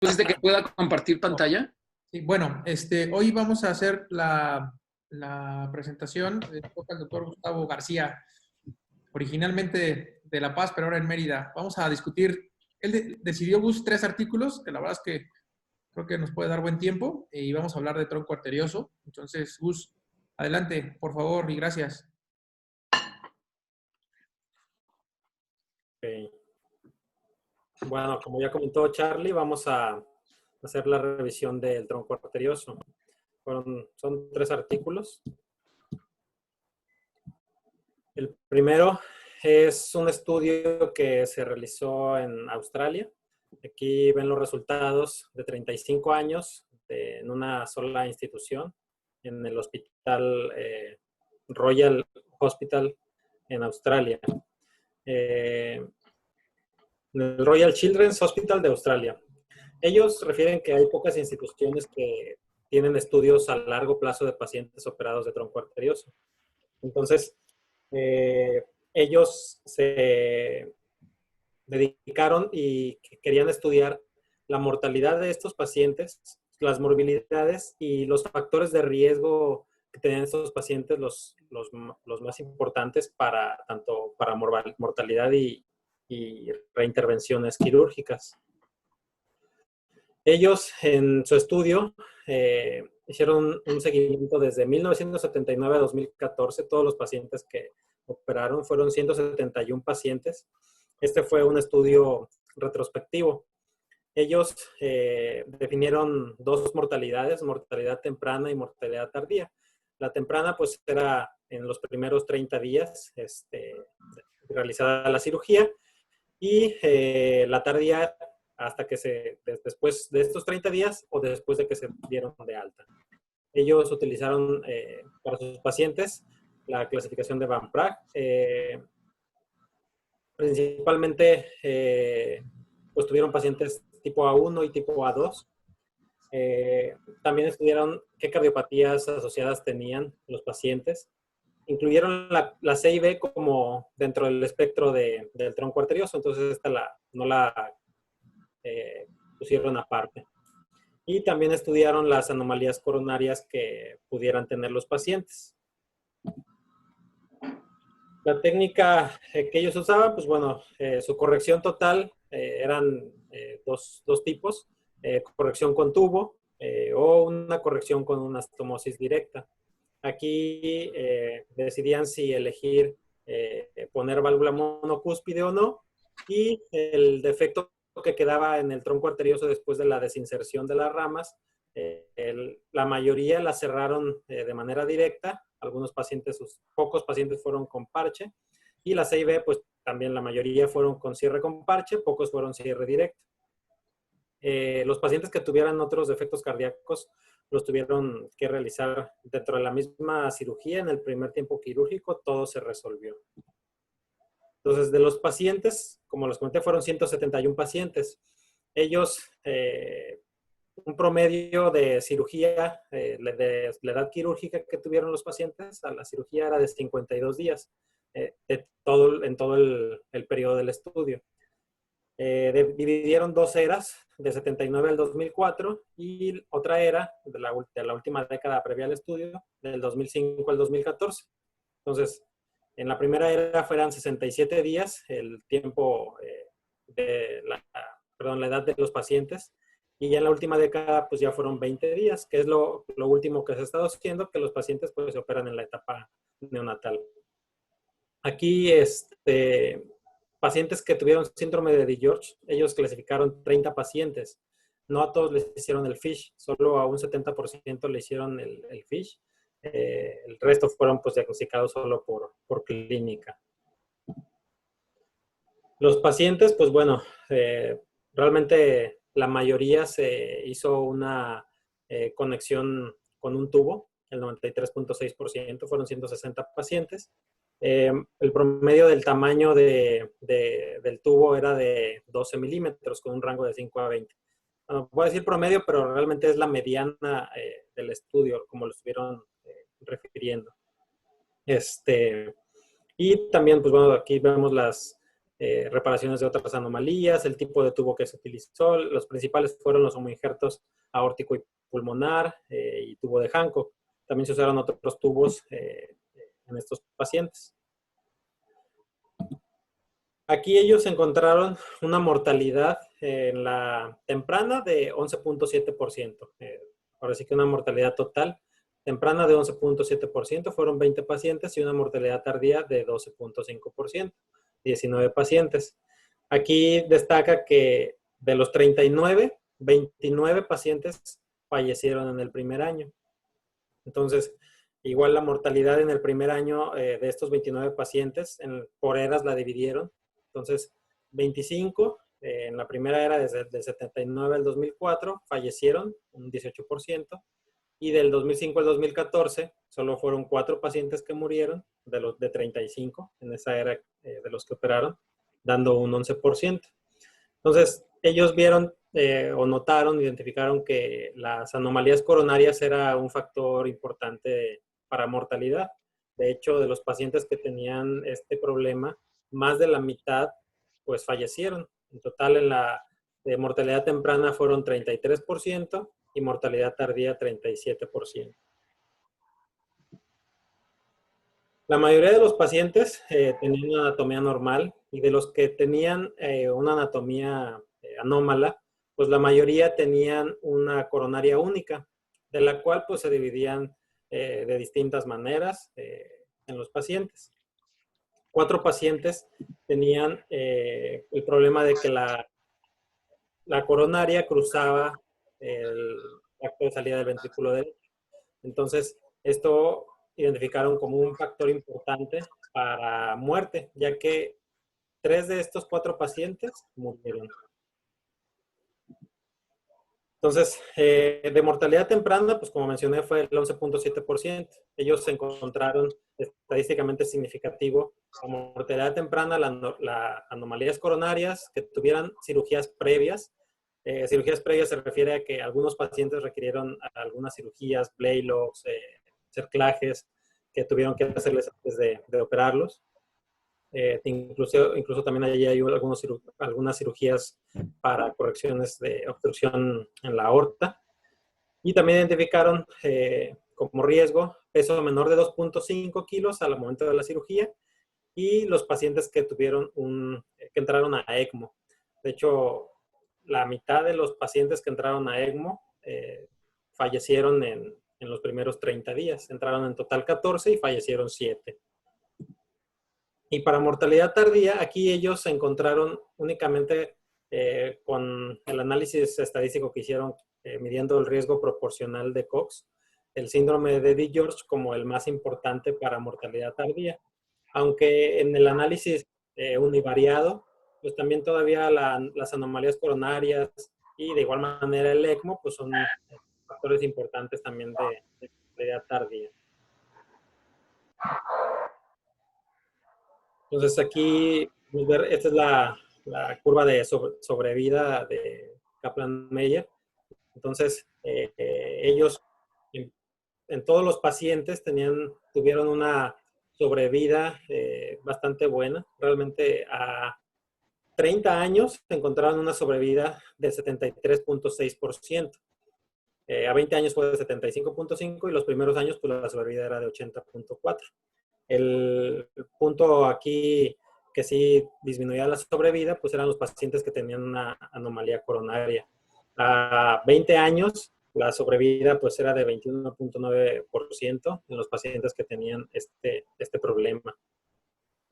¿Pusiste que pueda compartir pantalla? Sí, bueno, hoy vamos a hacer la presentación. Toca el doctor Gustavo García, originalmente de La Paz, pero ahora en Mérida. Vamos a discutir, decidió Gus 3 artículos, que la verdad es que creo que nos puede dar buen tiempo, y vamos a hablar de tronco arterioso. Entonces, Gus, adelante, por favor, y gracias. Okay. Bueno, como ya comentó Charlie, vamos a hacer la revisión del tronco arterioso. Son 3 artículos. El primero es un estudio que se realizó en Australia. Aquí ven los resultados de 35 años en una sola institución, en el hospital Royal Hospital en Australia. El Royal Children's Hospital de Australia. Ellos refieren que hay pocas instituciones que tienen estudios a largo plazo de pacientes operados de tronco arterioso. Entonces, ellos se dedicaron y querían estudiar la mortalidad de estos pacientes, las morbilidades y los factores de riesgo que tenían estos pacientes, los más importantes tanto para mortalidad y reintervenciones quirúrgicas. Ellos en su estudio hicieron un seguimiento desde 1979 a 2014. Todos los pacientes que operaron fueron 171 pacientes. Este fue un estudio retrospectivo. Ellos definieron 2 mortalidades, mortalidad temprana y mortalidad tardía. La temprana pues era en los primeros 30 días realizada la cirugía, y la tardía hasta que después de estos 30 días o después de que se dieron de alta. Ellos utilizaron para sus pacientes la clasificación de Van Praag. Principalmente pues tuvieron pacientes tipo A1 y tipo A2. También estudiaron qué cardiopatías asociadas tenían los pacientes. Incluyeron la C y B como dentro del espectro del tronco arterioso, entonces esta no la pusieron aparte. Y también estudiaron las anomalías coronarias que pudieran tener los pacientes. La técnica que ellos usaban, pues bueno, su corrección total eran dos tipos, corrección con tubo o una corrección con una anastomosis directa. Aquí decidían si elegir poner válvula monocúspide o no, y el defecto que quedaba en el tronco arterioso después de la desinserción de las ramas, la mayoría la cerraron de manera directa. Algunos pacientes, pocos pacientes fueron con parche, y la C y B pues también la mayoría fueron con cierre con parche, pocos fueron cierre directo. Los pacientes que tuvieran otros defectos cardíacos los tuvieron que realizar dentro de la misma cirugía. En el primer tiempo quirúrgico todo se resolvió. Entonces, de los pacientes, como les comenté, fueron 171 pacientes. Ellos, un promedio de cirugía, de la edad quirúrgica que tuvieron los pacientes a la cirugía era de 52 días, en todo el periodo del estudio. Dividieron 2 eras, de 79 al 2004, y otra era de la última década previa al estudio, del 2005 al 2014. Entonces, en la primera era fueran 67 días el tiempo la edad de los pacientes, y ya en la última década pues ya fueron 20 días, que es lo último que se ha estado haciendo, que los pacientes pues se operan en la etapa neonatal. Aquí, pacientes que tuvieron síndrome de DiGeorge, ellos clasificaron 30 pacientes. No a todos les hicieron el FISH, solo a un 70% le hicieron el FISH. El resto fueron pues diagnosticados solo por clínica. Los pacientes, pues bueno, realmente la mayoría se hizo una conexión con un tubo, el 93.6%, fueron 160 pacientes. El promedio del tamaño del tubo era de 12 milímetros con un rango de 5 a 20. Bueno, voy a decir promedio, pero realmente es la mediana del estudio, como lo estuvieron refiriendo. Y también, pues bueno, aquí vemos reparaciones de otras anomalías, el tipo de tubo que se utilizó. Los principales fueron los homoinjertos aórtico y pulmonar y tubo de Hancock. También se usaron otros tubos en estos pacientes. Aquí ellos encontraron una mortalidad en la temprana de 11.7%. Ahora sí que una mortalidad total temprana de 11.7%, fueron 20 pacientes, y una mortalidad tardía de 12.5%, 19 pacientes. Aquí destaca que de los 39, 29 pacientes fallecieron en el primer año. Entonces, igual la mortalidad en el primer año de estos 29 pacientes, por eras la dividieron. Entonces, 25 en la primera era, desde el 79 al 2004, fallecieron un 18%. Y del 2005 al 2014, solo fueron 4 pacientes que murieron, de los de 35, en esa era de los que operaron, dando un 11%. Entonces, ellos vieron o notaron, identificaron que las anomalías coronarias era un factor importante para mortalidad. De hecho, de los pacientes que tenían este problema, más de la mitad pues fallecieron. En total, en la de mortalidad temprana fueron 33% y mortalidad tardía 37%. La mayoría de los pacientes tenían una anatomía normal, y de los que tenían una anatomía anómala, pues la mayoría tenían una coronaria única, de la cual pues se dividían de distintas maneras en los pacientes. 4 pacientes tenían el problema de que la coronaria cruzaba el tracto de salida del ventrículo derecho. Entonces, esto identificaron como un factor importante para muerte, ya que 3 de estos 4 pacientes murieron. Entonces, de mortalidad temprana, pues como mencioné, fue el 11.7%. Ellos se encontraron estadísticamente significativo como mortalidad temprana, las anomalías coronarias que tuvieran cirugías previas. Cirugías previas se refiere a que algunos pacientes requirieron algunas cirugías, Blaylock, cerclajes, que tuvieron que hacerles antes de operarlos. Incluso también allí hay algunas cirugías para correcciones de obstrucción en la aorta. Y también identificaron como riesgo peso menor de 2.5 kilos al momento de la cirugía, y los pacientes que entraron a ECMO. De hecho, la mitad de los pacientes que entraron a ECMO fallecieron en los primeros 30 días. Entraron en total 14 y fallecieron 7. Y para mortalidad tardía, aquí ellos se encontraron únicamente con el análisis estadístico que hicieron midiendo el riesgo proporcional de Cox, el síndrome de DiGeorge como el más importante para mortalidad tardía. Aunque en el análisis univariado, pues también todavía las anomalías coronarias y de igual manera el ECMO, pues son factores importantes también de mortalidad tardía. Entonces aquí, esta es la curva de sobrevida de Kaplan-Meier. Entonces, ellos en todos los pacientes tuvieron una sobrevida bastante buena. Realmente a 30 años encontraron una sobrevida del 73.6%. A 20 años fue de 75.5%, y los primeros años pues la sobrevida era de 80.4%. El punto aquí que sí disminuía la sobrevida, pues eran los pacientes que tenían una anomalía coronaria. A 20 años, la sobrevida pues era de 21.9% en los pacientes que tenían este problema.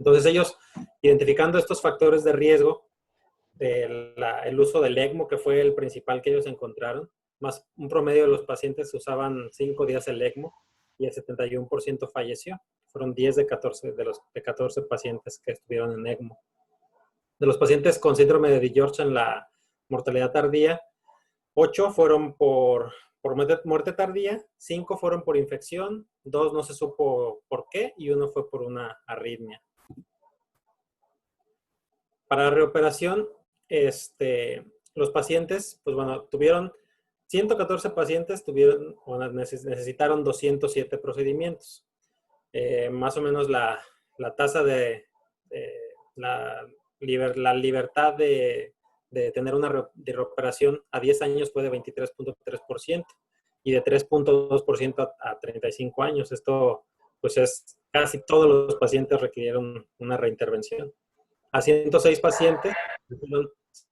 Entonces ellos, identificando estos factores de riesgo, el uso del ECMO, que fue el principal que ellos encontraron, más un promedio de los pacientes usaban 5 días el ECMO, y el 71% falleció. Fueron 10 de 14 pacientes que estuvieron en ECMO. De los pacientes con síndrome de DiGeorge en la mortalidad tardía, 8 fueron por muerte tardía, 5 fueron por infección, 2 no se supo por qué, y 1 fue por una arritmia. Para la reoperación, los pacientes, pues bueno, tuvieron 114 pacientes, necesitaron 207 procedimientos. Más o menos la tasa la libertad de tener una recuperación a 10 años fue de 23.3% y de 3.2% a 35 años. Esto, pues, es casi todos los pacientes requirieron una reintervención. A 106 pacientes,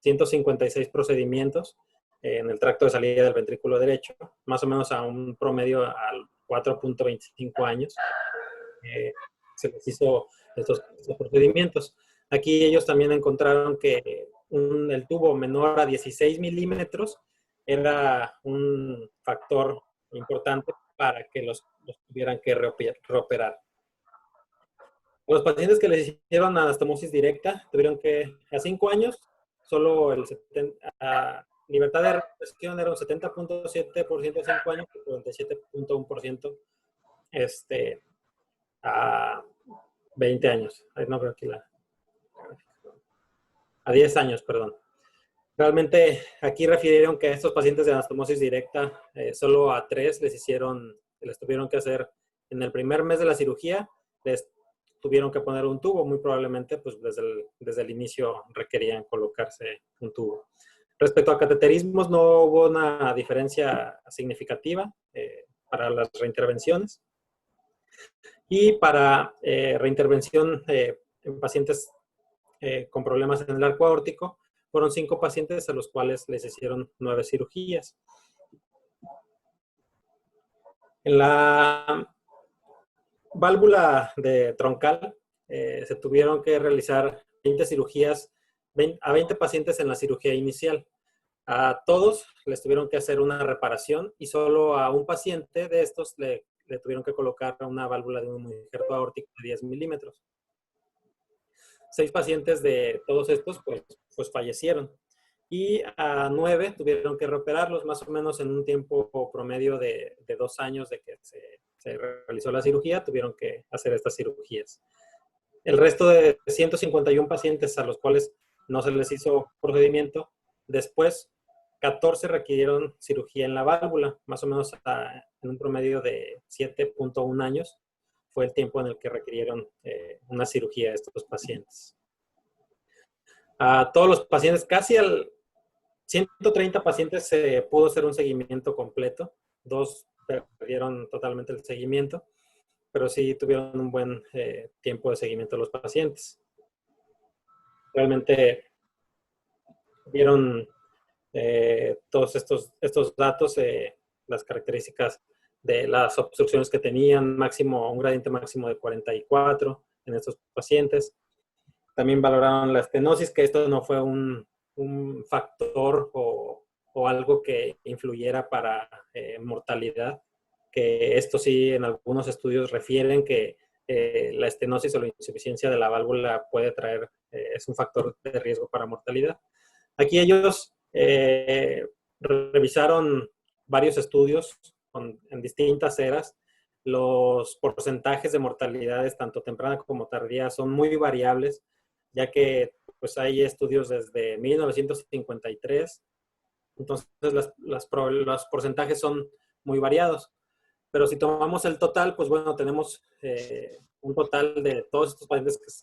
156 procedimientos en el tracto de salida del ventrículo derecho, más o menos a un promedio al 4.25 años. Se les hizo estos procedimientos. Aquí ellos también encontraron que el tubo menor a 16 milímetros era un factor importante para que los tuvieran que reoperar. Los pacientes que les hicieron anastomosis directa tuvieron que, a 5 años, solo libertad de recuperación era un 70.7% a 5 años y 47.1% a 20 años. No creo que a 10 años, perdón. Realmente aquí refirieron que a estos pacientes de anastomosis directa, solo a 3 les tuvieron que hacer en el primer mes de la cirugía, les tuvieron que poner un tubo, muy probablemente pues desde el inicio requerían colocarse un tubo. Respecto a cateterismos, no hubo una diferencia significativa para las reintervenciones. Y para reintervención en pacientes con problemas en el arco aórtico, fueron 5 pacientes a los cuales les hicieron 9 cirugías. En la válvula de troncal se tuvieron que realizar 20 cirugías a 20 pacientes en la cirugía inicial. A todos les tuvieron que hacer una reparación y solo a un paciente de estos le tuvieron que colocar una válvula de un injerto aórtico de 10 milímetros. 6 pacientes de todos estos pues fallecieron y a 9 tuvieron que reoperarlos más o menos en un tiempo promedio de 2 años de que se realizó la cirugía, tuvieron que hacer estas cirugías. El resto de 151 pacientes a los cuales no se les hizo procedimiento, después 14 requirieron cirugía en la válvula, más o menos en un promedio de 7.1 años fue el tiempo en el que requirieron una cirugía a estos pacientes. A todos los pacientes, casi al 130 pacientes se pudo hacer un seguimiento completo, 2 perdieron totalmente el seguimiento, pero sí tuvieron un buen tiempo de seguimiento los pacientes. Realmente vieron todos estos datos, las características de las obstrucciones que tenían, un gradiente máximo de 44 en estos pacientes. También valoraron la estenosis, que esto no fue un factor o algo que influyera para mortalidad, que esto sí en algunos estudios refieren que la estenosis o la insuficiencia de la válvula puede traer, es un factor de riesgo para mortalidad. Aquí ellos revisaron varios estudios en distintas eras. Los porcentajes de mortalidades, tanto temprana como tardía, son muy variables, ya que pues, hay estudios desde 1953. Entonces, los porcentajes son muy variados. Pero si tomamos el total, pues bueno, tenemos un total de todos estos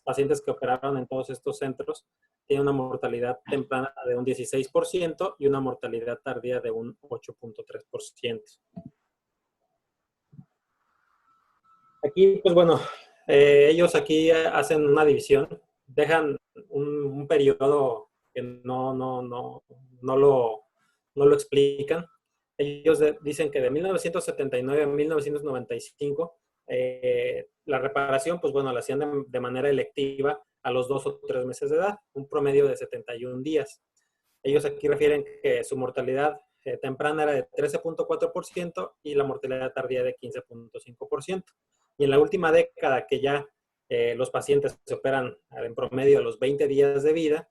pacientes que operaron en todos estos centros, tiene una mortalidad temprana de un 16% y una mortalidad tardía de un 8.3%. Aquí, pues bueno, ellos aquí hacen una división, dejan un periodo que no lo explican. Ellos dicen que de 1979 a 1995 la reparación, pues bueno, la hacían de manera electiva a los 2 o 3 meses de edad, un promedio de 71 días. Ellos aquí refieren que su mortalidad temprana era de 13.4% y la mortalidad tardía de 15.5%. Y en la última década que ya los pacientes se operan en promedio a los 20 días de vida,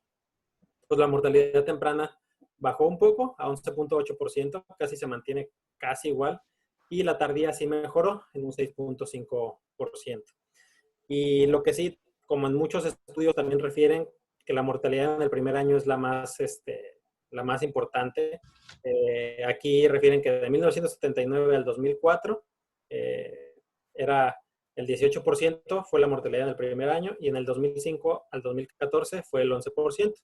pues la mortalidad temprana bajó un poco a 11.8%, casi se mantiene casi igual, y la tardía sí mejoró en un 6.5%. Y lo que sí, como en muchos estudios también refieren, que la mortalidad en el primer año es la más importante. Aquí refieren que de 1979 al 2004 era el 18% fue la mortalidad en el primer año y en el 2005 al 2014 fue el 11%.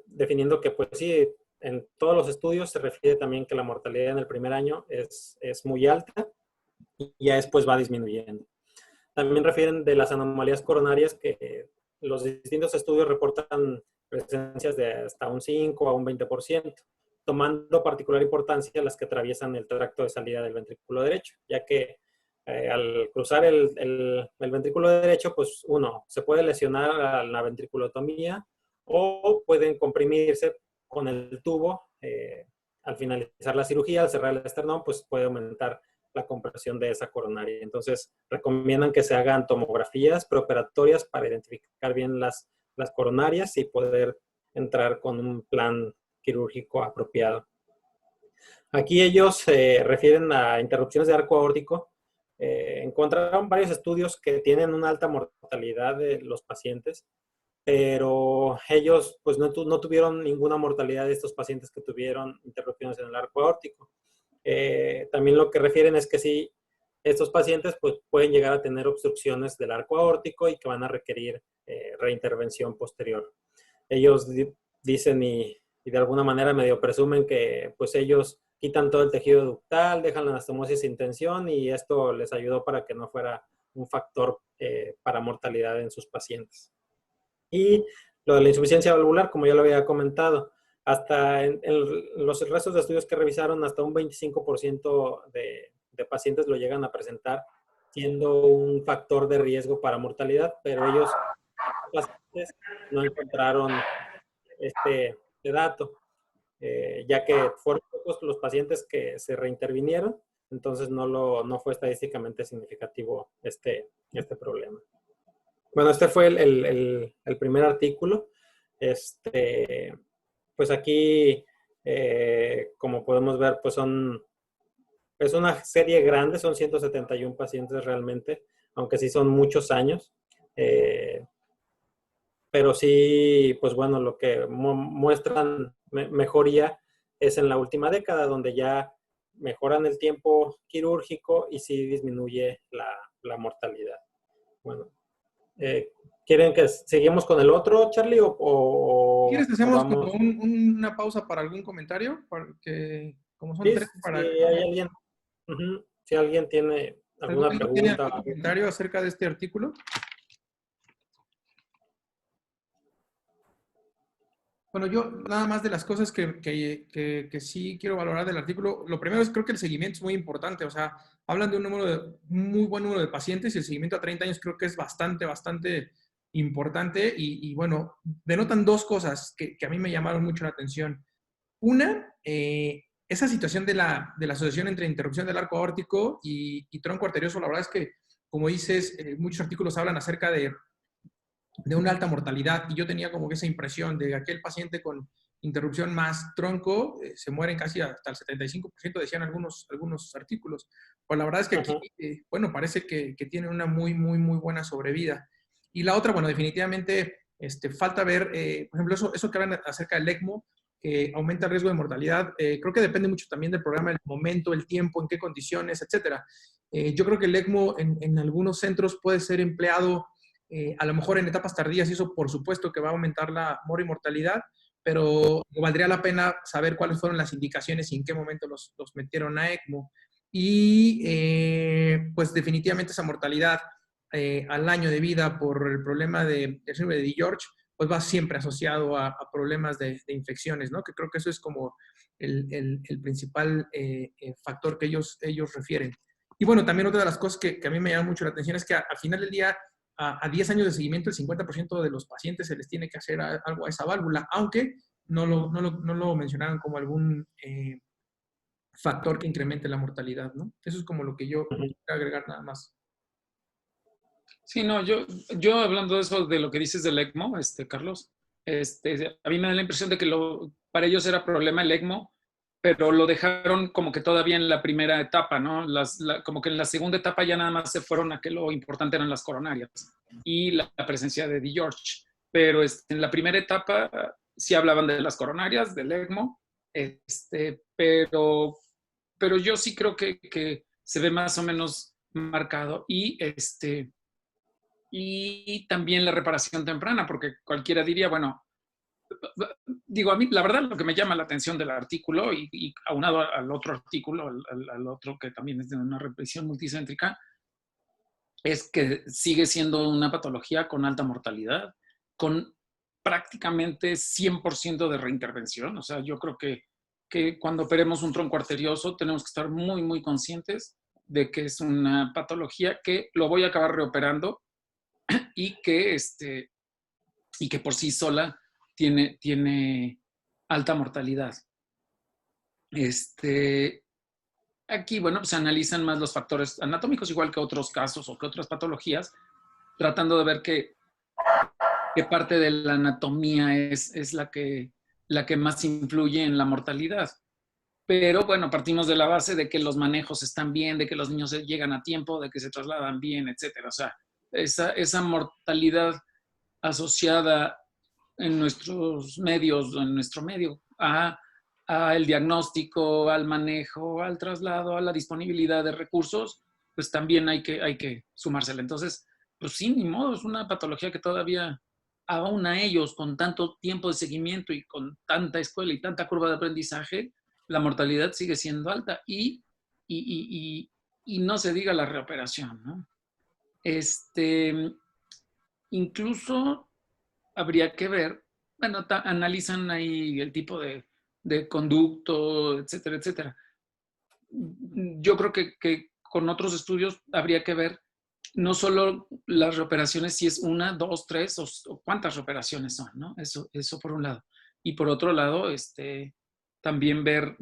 Definiendo que, pues sí, en todos los estudios se refiere también que la mortalidad en el primer año es muy alta y ya después va disminuyendo. También refieren de las anomalías coronarias que los distintos estudios reportan presencias de hasta un 5 a un 20%, tomando particular importancia las que atraviesan el tracto de salida del ventrículo derecho, ya que al cruzar el ventrículo derecho, pues uno, se puede lesionar a la ventriculotomía o pueden comprimirse con el tubo. Al finalizar la cirugía, al cerrar el esternón, pues puede aumentar la compresión de esa coronaria. Entonces, recomiendan que se hagan tomografías preoperatorias para identificar bien las coronarias y poder entrar con un plan quirúrgico apropiado. Aquí ellos se refieren a interrupciones de arco aórtico. Encontraron varios estudios que tienen una alta mortalidad de los pacientes, pero ellos pues no tuvieron ninguna mortalidad de estos pacientes que tuvieron interrupciones en el arco aórtico. También lo que refieren es que sí, estos pacientes pues, pueden llegar a tener obstrucciones del arco aórtico y que van a requerir reintervención posterior. Ellos dicen y de alguna manera medio presumen que pues ellos quitan todo el tejido ductal, dejan la anastomosis sin tensión y esto les ayudó para que no fuera un factor para mortalidad en sus pacientes. Y lo de la insuficiencia valvular, como ya lo había comentado, hasta en los restos de estudios que revisaron, hasta un 25% de pacientes lo llegan a presentar, siendo un factor de riesgo para mortalidad, pero ellos pacientes no encontraron este dato, ya que fueron pocos los pacientes que se reintervinieron, entonces no fue estadísticamente significativo este problema. Bueno, este fue el primer artículo. Pues aquí, como podemos ver, pues es una serie grande, son 171 pacientes realmente, aunque sí son muchos años. Pero sí, pues bueno, lo que muestran mejoría es en la última década, donde ya mejoran el tiempo quirúrgico y sí disminuye la mortalidad. Bueno, ¿quieren que seguimos con el otro, Charlie? ¿Quieres hacemos como una pausa para algún comentario? Porque como son sí, tres para... Si hay alguien, si alguien tiene alguna pregunta. ¿Tiene algún comentario acerca de este artículo? Bueno, yo nada más de las cosas que sí quiero valorar del artículo, lo primero es creo que el seguimiento es muy importante, o sea, hablan de un muy buen número de pacientes y el seguimiento a 30 años creo que es bastante importante y bueno, denotan dos cosas que a mí me llamaron mucho la atención. Una, esa situación de la asociación entre interrupción del arco aórtico y tronco arterioso, la verdad es que, como dices, muchos artículos hablan acerca de una alta mortalidad y yo tenía como que esa impresión de que aquel paciente con interrupción más tronco se mueren casi hasta el 75%, decían algunos artículos. Pues la verdad es que aquí, bueno, parece que tiene una muy buena sobrevida. Y la otra, bueno, definitivamente falta ver, por ejemplo, eso que hablan acerca del ECMO, que aumenta el riesgo de mortalidad, creo que depende mucho también del programa, el momento, el tiempo, en qué condiciones, etcétera. Yo creo que el ECMO en algunos centros puede ser empleado a lo mejor en etapas tardías, y eso por supuesto que va a aumentar la mortalidad, pero valdría la pena saber cuáles fueron las indicaciones y en qué momento los metieron a ECMO. Y pues definitivamente esa mortalidad al año de vida por el problema del síndrome de DiGeorge, pues va siempre asociado a problemas de infecciones, ¿no? Que creo que eso es como el principal factor que ellos refieren. Y bueno, también otra de las cosas que a mí me llama mucho la atención es que al final del día, a 10 años de seguimiento, el 50% de los pacientes se les tiene que hacer algo a esa válvula, aunque no lo mencionaron como algún factor que incremente la mortalidad, ¿no? Eso es como lo que yo quiero agregar nada más. Sí, no, yo hablando de eso, de lo que dices del ECMO, Carlos, a mí me da la impresión de que para ellos era problema el ECMO, pero lo dejaron como que todavía en la primera etapa, ¿no? Como que en la segunda etapa ya nada más se fueron a que lo importante eran las coronarias y la presencia de DiGeorge. Pero en la primera etapa sí hablaban de las coronarias, del ECMO, pero yo sí creo que se ve más o menos marcado. Y también la reparación temprana, porque cualquiera diría, bueno, digo, a mí la verdad lo que me llama la atención del artículo y aunado al otro artículo, al otro que también es de una represión multicéntrica, es que sigue siendo una patología con alta mortalidad, con prácticamente 100% de reintervención. O sea, yo creo que cuando operemos un tronco arterioso tenemos que estar muy, muy conscientes de que es una patología que lo voy a acabar reoperando y que por sí sola tiene alta mortalidad. Aquí, bueno, pues se analizan más los factores anatómicos, igual que otros casos o que otras patologías, tratando de ver qué parte de la anatomía es la que más influye en la mortalidad. Pero bueno, partimos de la base de que los manejos están bien, de que los niños llegan a tiempo, de que se trasladan bien, etcétera. O sea, esa mortalidad asociada en nuestros medios, en nuestro medio, al diagnóstico, al manejo, al traslado, a la disponibilidad de recursos, pues también hay que sumársela. Entonces, pues sí, ni modo, es una patología que todavía, aún a ellos, con tanto tiempo de seguimiento y con tanta escuela y tanta curva de aprendizaje, la mortalidad sigue siendo alta y no se diga la reoperación, ¿no? Incluso habría que ver, bueno, analizan ahí el tipo de conducto, etcétera, etcétera. Yo creo que con otros estudios habría que ver no solo las reoperaciones, si es una, dos, tres o cuántas reoperaciones son, ¿no? Eso por un lado. Y por otro lado, también ver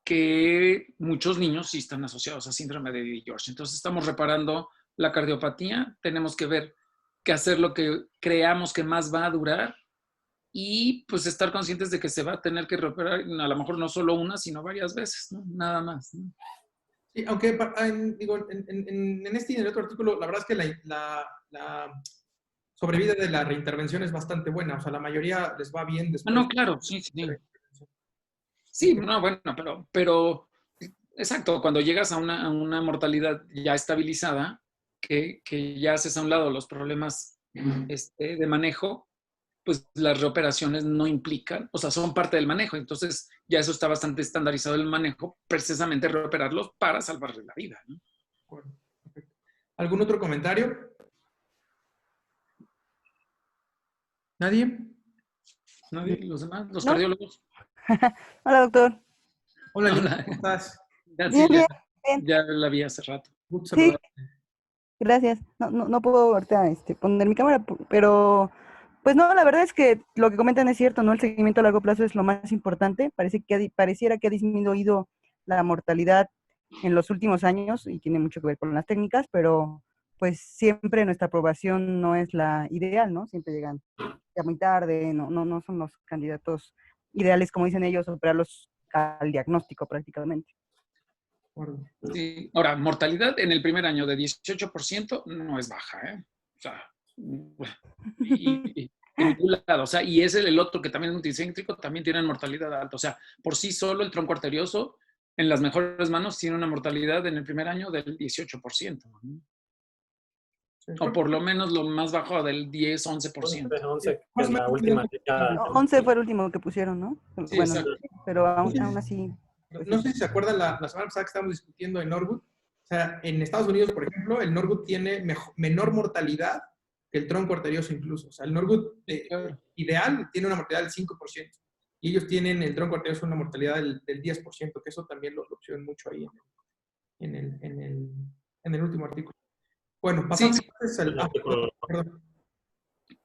que muchos niños sí están asociados a síndrome de Di-George. Entonces estamos reparando la cardiopatía, tenemos que ver qué hacer lo que creamos que más va a durar y pues estar conscientes de que se va a tener que reoperar a lo mejor no solo una, sino varias veces, ¿no? Nada más, ¿no? Sí, aunque digo, en este y en el otro artículo, la verdad es que la sobrevida de la reintervención es bastante buena. O sea, la mayoría les va bien después. No, claro, sí. Sí, no, bueno, pero exacto, cuando llegas a una mortalidad ya estabilizada, que ya haces a un lado los problemas de manejo, pues las reoperaciones no implican, o sea, son parte del manejo. Entonces, ya eso está bastante estandarizado el manejo, precisamente reoperarlos para salvarles la vida, ¿no? Bueno, perfecto. ¿Algún otro comentario? ¿Nadie? ¿Nadie? ¿Los demás? ¿Los ¿No? cardiólogos? Hola, doctor. Hola, Lili, Hola. ¿cómo estás? Ya, Bien, sí, bien, bien. ya la vi hace rato. Gusto Sí, saludarte. gracias. No puedo ahorita poner mi cámara, pero pues no, la verdad es que lo que comentan es cierto, ¿no? El seguimiento a largo plazo es lo más importante. Pareciera que ha disminuido la mortalidad en los últimos años y tiene mucho que ver con las técnicas, pero pues siempre nuestra aprobación no es la ideal, ¿no? Siempre llegan ya muy tarde, no son los candidatos ideales, como dicen ellos, operarlos al diagnóstico prácticamente. Sí. Ahora, mortalidad en el primer año de 18% no es baja, ¿eh? O sea, y en ningún lado. O sea, y es el otro que también es multicéntrico, también tiene mortalidad alta. O sea, por sí solo el tronco arterioso, en las mejores manos, tiene una mortalidad en el primer año del 18%. ¿No? O por lo menos lo más bajo del 10, 11%. 11, que es la última. No, 11 fue el último que pusieron, ¿no? Sí, bueno, exacto. pero aún así. Pues, no sé si se acuerdan la semana pasada que estábamos discutiendo en Norwood. O sea, en Estados Unidos, por ejemplo, el Norwood tiene menor mortalidad que el tronco arterioso incluso. O sea, el Norwood ideal tiene una mortalidad del 5%. Y ellos tienen el tronco arterioso una mortalidad del 10%, que eso también lo observan mucho ahí en el último artículo. Bueno, pasamos entonces al... perdón.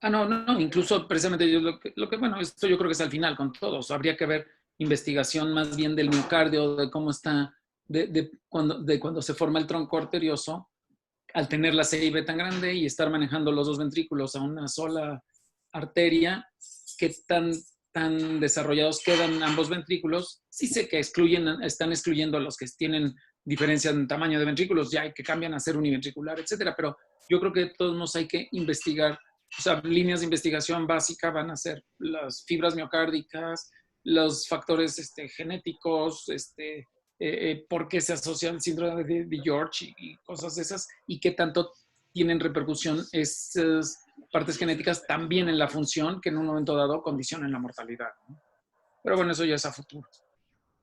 No, incluso precisamente yo lo que, bueno, esto yo creo que es al final con todos. Habría que ver investigación más bien del miocardio, de cómo está, de cuando se forma el tronco arterioso, al tener la CIB tan grande y estar manejando los dos ventrículos a una sola arteria, qué tan desarrollados quedan ambos ventrículos. Sí sé que están excluyendo a los que tienen diferencia en tamaño de ventrículos, ya que cambian a ser univentricular, etcétera, pero yo creo que de todos modos hay que investigar. O sea, líneas de investigación básica van a ser las fibras miocárdicas, los factores genéticos, por qué se asocia al síndrome de George y cosas de esas, y qué tanto tienen repercusión esas partes genéticas también en la función que en un momento dado condicionan la mortalidad, ¿no? Pero bueno, eso ya es a futuro.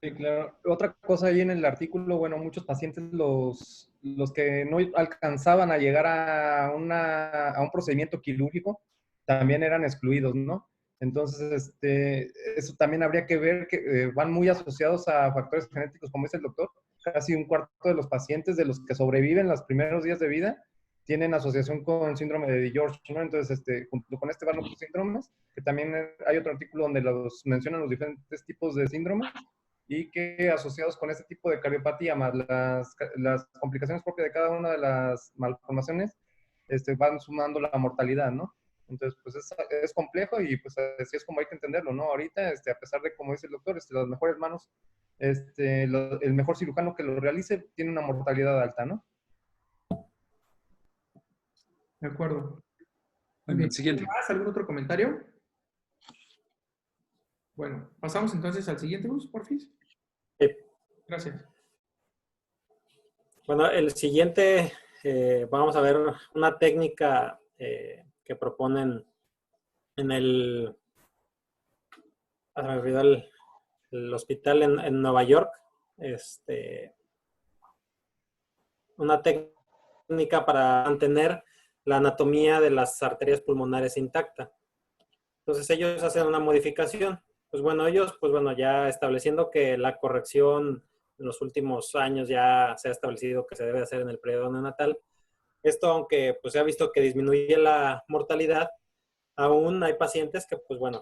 Sí, claro. Otra cosa ahí en el artículo, bueno, muchos pacientes, los que no alcanzaban a llegar a un procedimiento quirúrgico, también eran excluidos, ¿no? Entonces, eso también habría que ver que van muy asociados a factores genéticos, como dice el doctor. Casi un cuarto de los pacientes de los que sobreviven los primeros días de vida tienen asociación con síndrome de George, ¿no? Entonces, junto con van otros síndromes, que también hay otro artículo donde los mencionan los diferentes tipos de síndromes, y que asociados con este tipo de cardiopatía más las complicaciones propias de cada una de las malformaciones van sumando la mortalidad, ¿no? Entonces, pues es complejo y pues así es como hay que entenderlo, ¿no? Ahorita, a pesar de, como dice el doctor, las mejores manos, el mejor cirujano que lo realice tiene una mortalidad alta, ¿no? De acuerdo. Bueno, Bien. el siguiente. ¿Algún otro comentario? Bueno, pasamos entonces al siguiente, Gus, porfis. Sí. Gracias. Bueno, el siguiente, vamos a ver una técnica que proponen en el hospital en Nueva York. Una técnica para mantener la anatomía de las arterias pulmonares intacta. Entonces ellos hacen una modificación. Pues bueno, ya estableciendo que la corrección en los últimos años ya se ha establecido que se debe hacer en el periodo neonatal. Esto, aunque pues se ha visto que disminuye la mortalidad, aún hay pacientes que, pues bueno,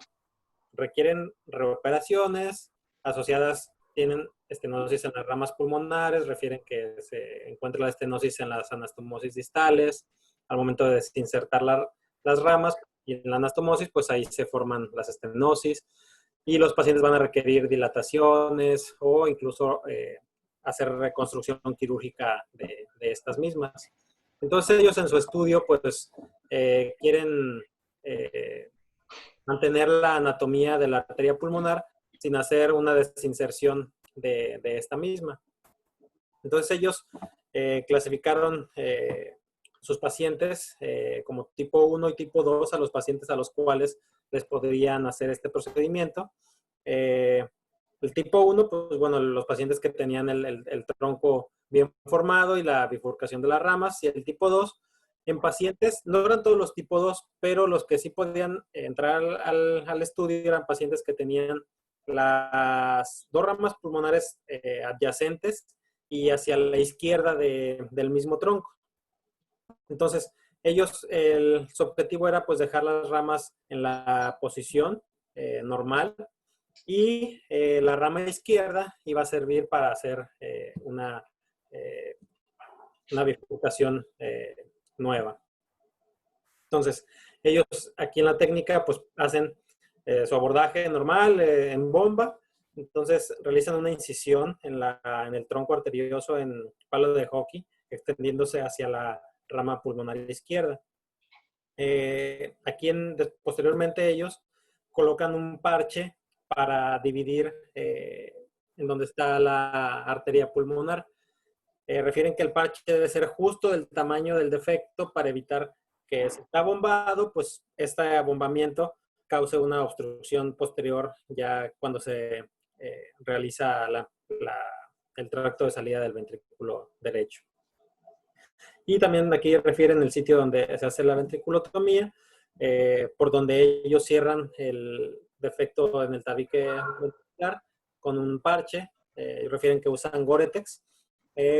requieren reoperaciones asociadas, tienen estenosis en las ramas pulmonares, refieren que se encuentra la estenosis en las anastomosis distales, al momento de desinsertar las ramas y en la anastomosis, pues ahí se forman las estenosis y los pacientes van a requerir dilataciones o incluso hacer reconstrucción quirúrgica de estas mismas. Entonces ellos en su estudio pues quieren mantener la anatomía de la arteria pulmonar sin hacer una desinserción de esta misma. Entonces ellos clasificaron sus pacientes como tipo 1 y tipo 2 a los pacientes a los cuales les podrían hacer este procedimiento. El tipo 1, pues bueno, los pacientes que tenían el tronco bien formado y la bifurcación de las ramas, y el tipo 2, en pacientes, no eran todos los tipo 2, pero los que sí podían entrar al estudio eran pacientes que tenían las dos ramas pulmonares adyacentes y hacia la izquierda del mismo tronco. Entonces, su objetivo era pues dejar las ramas en la posición normal y la rama izquierda iba a servir para hacer una bifurcación nueva. El ellos aquí en la técnica pues hacen su abordaje normal en bomba. Entonces realizan una incisión en el tronco arterioso en palo de hockey, extendiéndose hacia la rama pulmonar izquierda. Posteriormente ellos colocan un parche para dividir en donde está la arteria pulmonar. Refieren que el parche debe ser justo del tamaño del defecto para evitar que si está bombado, pues este abombamiento cause una obstrucción posterior ya cuando se realiza el tracto de salida del ventrículo derecho. Y también aquí refieren el sitio donde se hace la ventriculotomía, por donde ellos cierran el defecto en el tabique ventricular con un parche. Refieren que usan Gore-Tex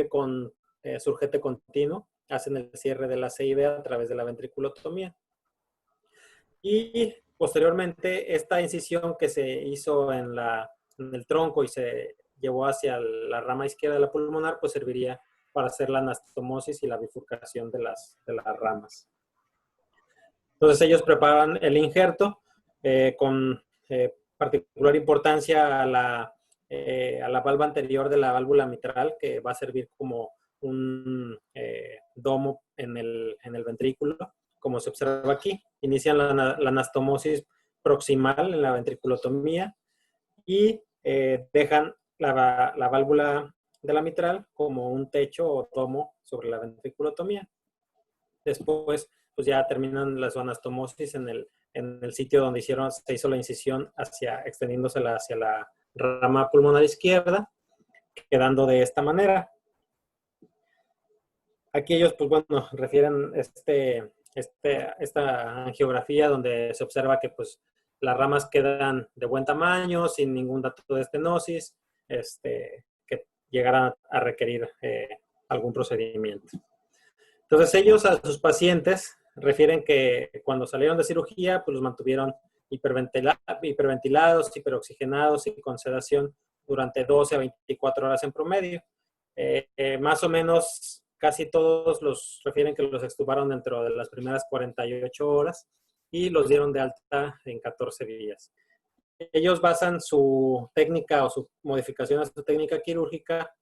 con surgete continuo. Hacen el cierre de la CIB a través de la ventriculotomía. Y posteriormente, esta incisión que se hizo en el tronco y se llevó hacia la rama izquierda de la pulmonar, pues serviría para hacer la anastomosis y la bifurcación de las ramas. Entonces ellos preparan el injerto con particular importancia a la valva anterior de la válvula mitral, que va a servir como un domo en el ventrículo, como se observa aquí. Inician la anastomosis proximal en la ventriculotomía y dejan la válvula de la mitral como un techo o tomo sobre la ventriculotomía. Después, pues ya terminan la anastomosis en el sitio donde se hizo la incisión, extendiéndosela hacia la rama pulmonar izquierda, quedando de esta manera. Aquí ellos, pues bueno, refieren esta angiografía donde se observa que pues las ramas quedan de buen tamaño, sin ningún dato de estenosis, que llegaran a requerir algún procedimiento. Entonces ellos a sus pacientes refieren que cuando salieron de cirugía, pues los mantuvieron hiperventilados, hiperoxigenados y con sedación durante 12 a 24 horas en promedio. Más o menos casi todos los refieren que los extubaron dentro de las primeras 48 horas y los dieron de alta en 14 días. Ellos basan su técnica o su modificación a su técnica quirúrgica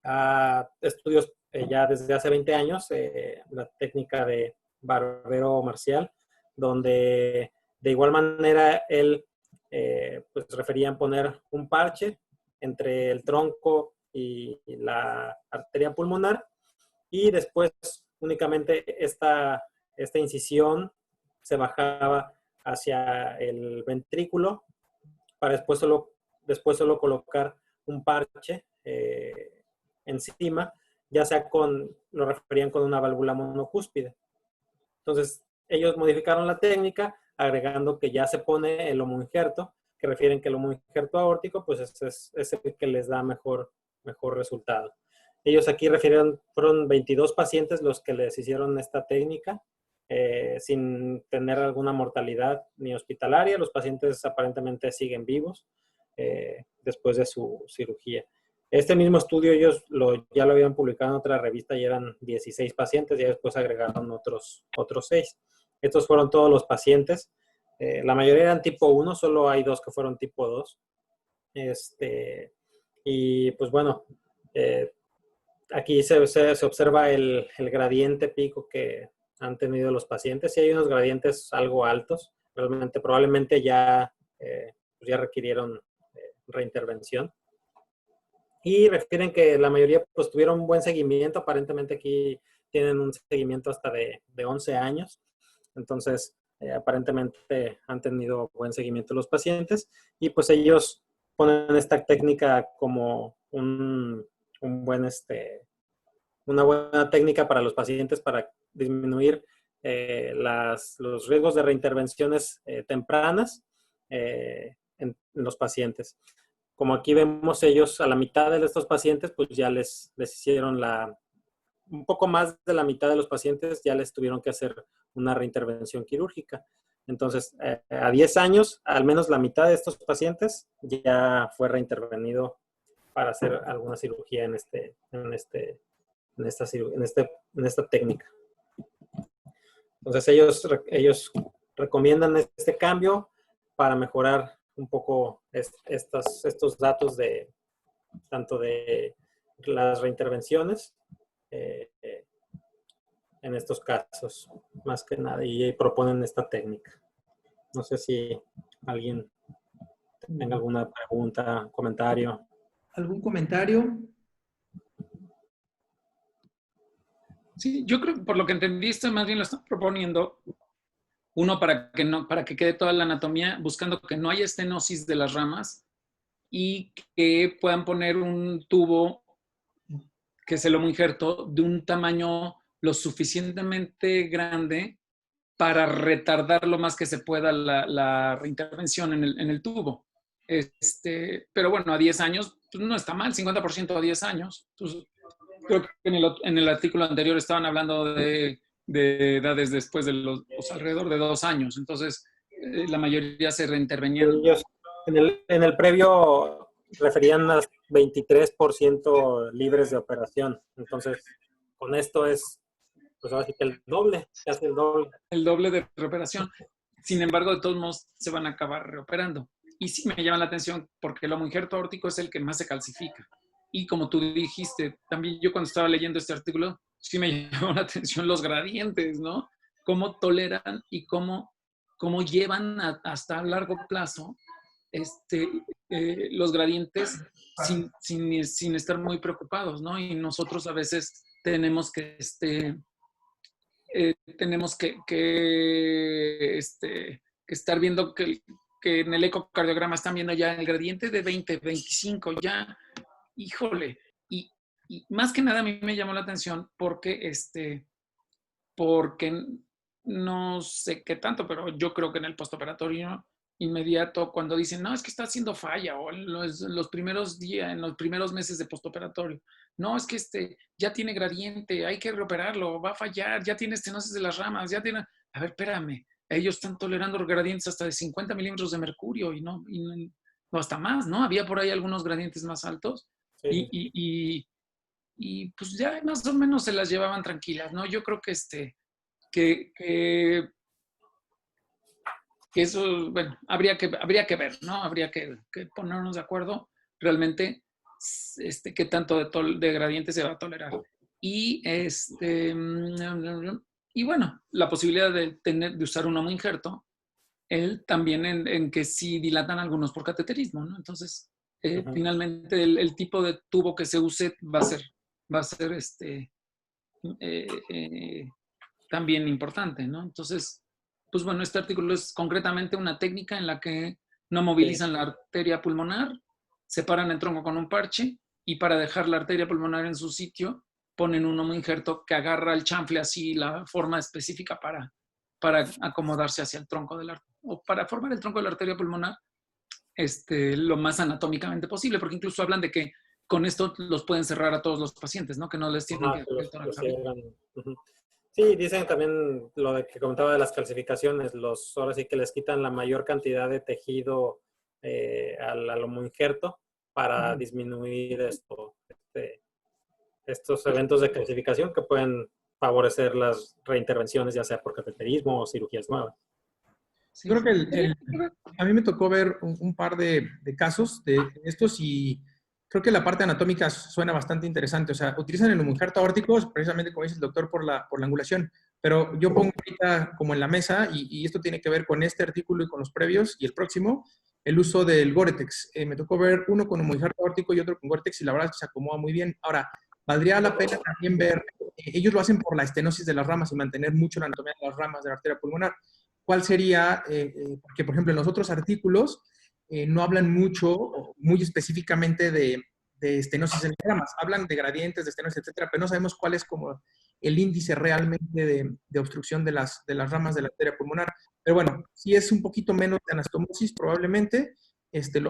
a estudios ya desde hace 20 años, la técnica de Barbero Marcial, donde de igual manera él pues referían poner un parche entre el tronco y la arteria pulmonar, y después únicamente esta incisión se bajaba hacia el ventrículo para después solo colocar un parche encima, ya sea lo referían con una válvula monocúspide. Entonces, ellos modificaron la técnica agregando que ya se pone el homoinjerto, que refieren que el homoinjerto aórtico pues es el que les da mejor resultado. Ellos aquí fueron 22 pacientes los que les hicieron esta técnica, sin tener alguna mortalidad ni hospitalaria. Los pacientes aparentemente siguen vivos después de su cirugía. Este mismo estudio ellos ya lo habían publicado en otra revista y eran 16 pacientes, y después agregaron otros 6. Estos fueron todos los pacientes. La mayoría eran tipo 1, solo hay 2 que fueron tipo 2. Y pues bueno, aquí se observa el gradiente pico que han tenido los pacientes. Sí hay unos gradientes algo altos, realmente probablemente ya requirieron reintervención. Y refieren que la mayoría pues tuvieron un buen seguimiento. Aparentemente aquí tienen un seguimiento hasta de 11 años. Entonces, aparentemente han tenido buen seguimiento los pacientes. Y pues ellos ponen esta técnica como una buena técnica para los pacientes para disminuir los riesgos de reintervenciones tempranas en los pacientes. Como aquí vemos, ellos a la mitad de estos pacientes, pues ya les hicieron un poco más de la mitad de los pacientes ya les tuvieron que hacer una reintervención quirúrgica. Entonces, a 10 años, al menos la mitad de estos pacientes ya fue reintervenido para hacer alguna cirugía en esta técnica. Entonces, ellos recomiendan este cambio para mejorar un poco estos datos tanto de las reintervenciones en estos casos, más que nada, y proponen esta técnica. No sé si alguien tenga alguna pregunta, comentario. ¿Algún comentario? Sí, yo creo que por lo que entendiste, más bien lo están proponiendo uno para que quede toda la anatomía, buscando que no haya estenosis de las ramas y que puedan poner un tubo, que es el homoinjerto, de un tamaño lo suficientemente grande para retardar lo más que se pueda la reintervención en el tubo. Pero bueno, a 10 años, pues no está mal, 50% a 10 años. Entonces, creo que en el artículo anterior estaban hablando de edades después de alrededor de 2 años. Entonces, la mayoría se reintervenían. Ellos en el previo referían a 23% libres de operación. Entonces, con esto es, pues ahora sí que el doble, se hace el doble. El doble de reoperación. Sin embargo, de todos modos, se van a acabar reoperando. Y sí me llama la atención porque el homoinjerto aórtico es el que más se calcifica. Y como tú dijiste, también yo cuando estaba leyendo este artículo, sí me llamó la atención los gradientes, ¿no? Cómo toleran y cómo llevan hasta a largo plazo los gradientes sin estar muy preocupados, ¿no? Y nosotros a veces tenemos que estar viendo que en el ecocardiograma están viendo ya el gradiente de 20, 25, ya, híjole. Y más que nada a mí me llamó la atención porque no sé qué tanto, pero yo creo que en el postoperatorio inmediato, cuando dicen, no, es que está haciendo falla, o en los primeros días, en los primeros meses de postoperatorio, no, es que ya tiene gradiente, hay que reoperarlo, va a fallar, ya tiene estenosis de las ramas, ya tiene... A ver, espérame, ellos están tolerando gradientes hasta de 50 milímetros de mercurio no, hasta más, ¿no? Había por ahí algunos gradientes más altos Sí. y pues ya más o menos se las llevaban tranquilas, ¿no? Yo creo que eso, bueno, habría que ver, ¿no? Habría que ponernos de acuerdo realmente qué tanto de gradiente se va a tolerar. Y y bueno, la posibilidad de usar un homoinjerto, él también en que sí dilatan algunos por cateterismo, ¿no? Entonces, finalmente el tipo de tubo que se use va a ser también importante, ¿no? Entonces, pues bueno, este artículo es concretamente una técnica en la que no movilizan la arteria pulmonar, separan el tronco con un parche y para dejar la arteria pulmonar en su sitio ponen un homoinjerto que agarra el chanfle así la forma específica para acomodarse hacia el tronco o para formar el tronco de la arteria pulmonar lo más anatómicamente posible, porque incluso hablan de que con esto los pueden cerrar a todos los pacientes, ¿no? Que no les tienen que abrir el tórax. Sí, dicen también lo de que comentaba de las calcificaciones, ahora sí que les quitan la mayor cantidad de tejido al homoinjerto para disminuir estos eventos de calcificación que pueden favorecer las reintervenciones, ya sea por cateterismo o cirugías nuevas. Sí. Creo que a mí me tocó ver un par de casos de estos y creo que la parte anatómica suena bastante interesante. O sea, utilizan el homoinjerto aórtico, precisamente como dice el doctor, por la angulación. Pero yo pongo ahorita como en la mesa, y esto tiene que ver con este artículo y con los previos y el próximo, el uso del Gore-Tex. Me tocó ver uno con homoinjerto aórtico y otro con Gore-Tex y la verdad es que se acomoda muy bien. Ahora, valdría la pena también ver, ellos lo hacen por la estenosis de las ramas y mantener mucho la anatomía de las ramas de la arteria pulmonar. ¿Cuál sería? Porque, por ejemplo, en los otros artículos no hablan mucho, muy específicamente de estenosis en las ramas. Hablan de gradientes, de estenosis, etcétera, pero no sabemos cuál es como el índice realmente de obstrucción de las ramas de la arteria pulmonar. Pero bueno, si es un poquito menos de anastomosis, probablemente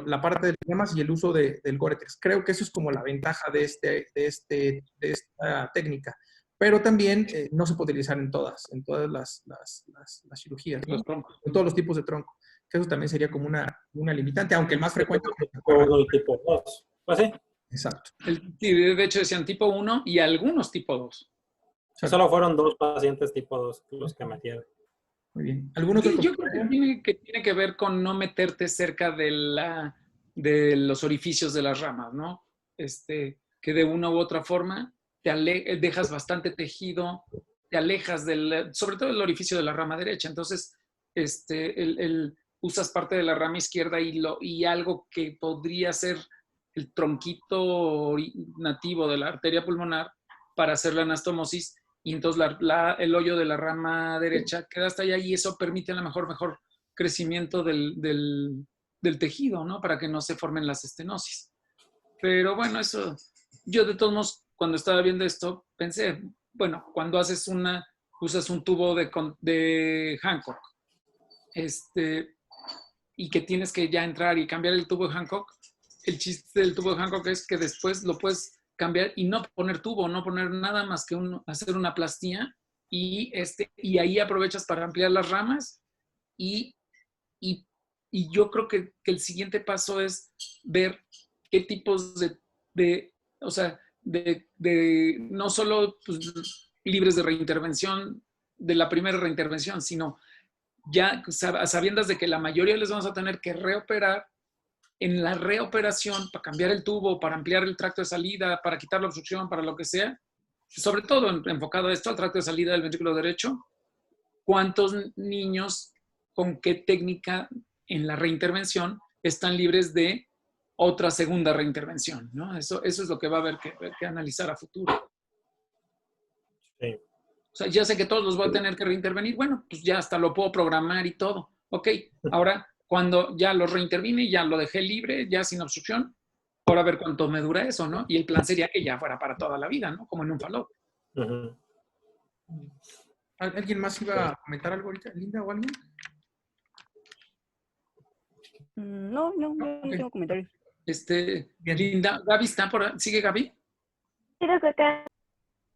la parte de las ramas y el uso del Gore-Tex. Creo que eso es como la ventaja de esta técnica. Pero también no se puede utilizar en todas las cirugías, ¿no? En todos los tipos de tronco. Que eso también sería como una limitante, aunque el más frecuente es tipo 1 y tipo 2. Pues sí. Exacto. Sí, de hecho decían tipo 1 y algunos tipo 2. Solo fueron 2 pacientes tipo 2 los que metieron. Muy bien. ¿Algún otro Yo creo que tiene que ver con no meterte cerca de los orificios de las ramas, ¿no? Que de una u otra forma dejas bastante tejido, te alejas sobre todo del orificio de la rama derecha. Entonces, usas parte de la rama izquierda y algo que podría ser el tronquito nativo de la arteria pulmonar para hacer la anastomosis, y entonces el hoyo de la rama derecha queda hasta allá y eso permite a lo mejor crecimiento del tejido, ¿no? Para que no se formen las estenosis. Pero bueno, eso, yo de todos modos, cuando estaba viendo esto, pensé, bueno, cuando usas un tubo de Hancock, y que tienes que ya entrar y cambiar el tubo de Hancock, el chiste del tubo de Hancock es que después lo puedes cambiar y no poner tubo, no poner nada más que hacer una plastía y ahí aprovechas para ampliar las ramas y yo creo que el siguiente paso es ver qué tipos o sea, no solo pues, libres de reintervención, de la primera reintervención, sino ya a sabiendas de que la mayoría les vamos a tener que reoperar. En la reoperación, para cambiar el tubo, para ampliar el tracto de salida, para quitar la obstrucción, para lo que sea, sobre todo enfocado a esto, al tracto de salida del ventrículo derecho, ¿cuántos niños con qué técnica en la reintervención están libres de otra segunda reintervención, ¿no? Eso es lo que va a haber que analizar a futuro. Sí. O sea, ya sé que todos los voy a tener que reintervenir. Bueno, pues ya hasta lo puedo programar y todo. Ok, ahora cuando ya lo reintervine, ya lo dejé libre, ya sin obstrucción, ahora a ver cuánto me dura eso, ¿no? Y el plan sería que ya fuera para toda la vida, ¿no? Como en un fallout. Ujú. ¿Alguien más iba a comentar algo ahorita? ¿Linda o alguien? No, no Ok. tengo comentarios. Bien. Linda, Gaby está por ahí. ¿Sigue Gaby?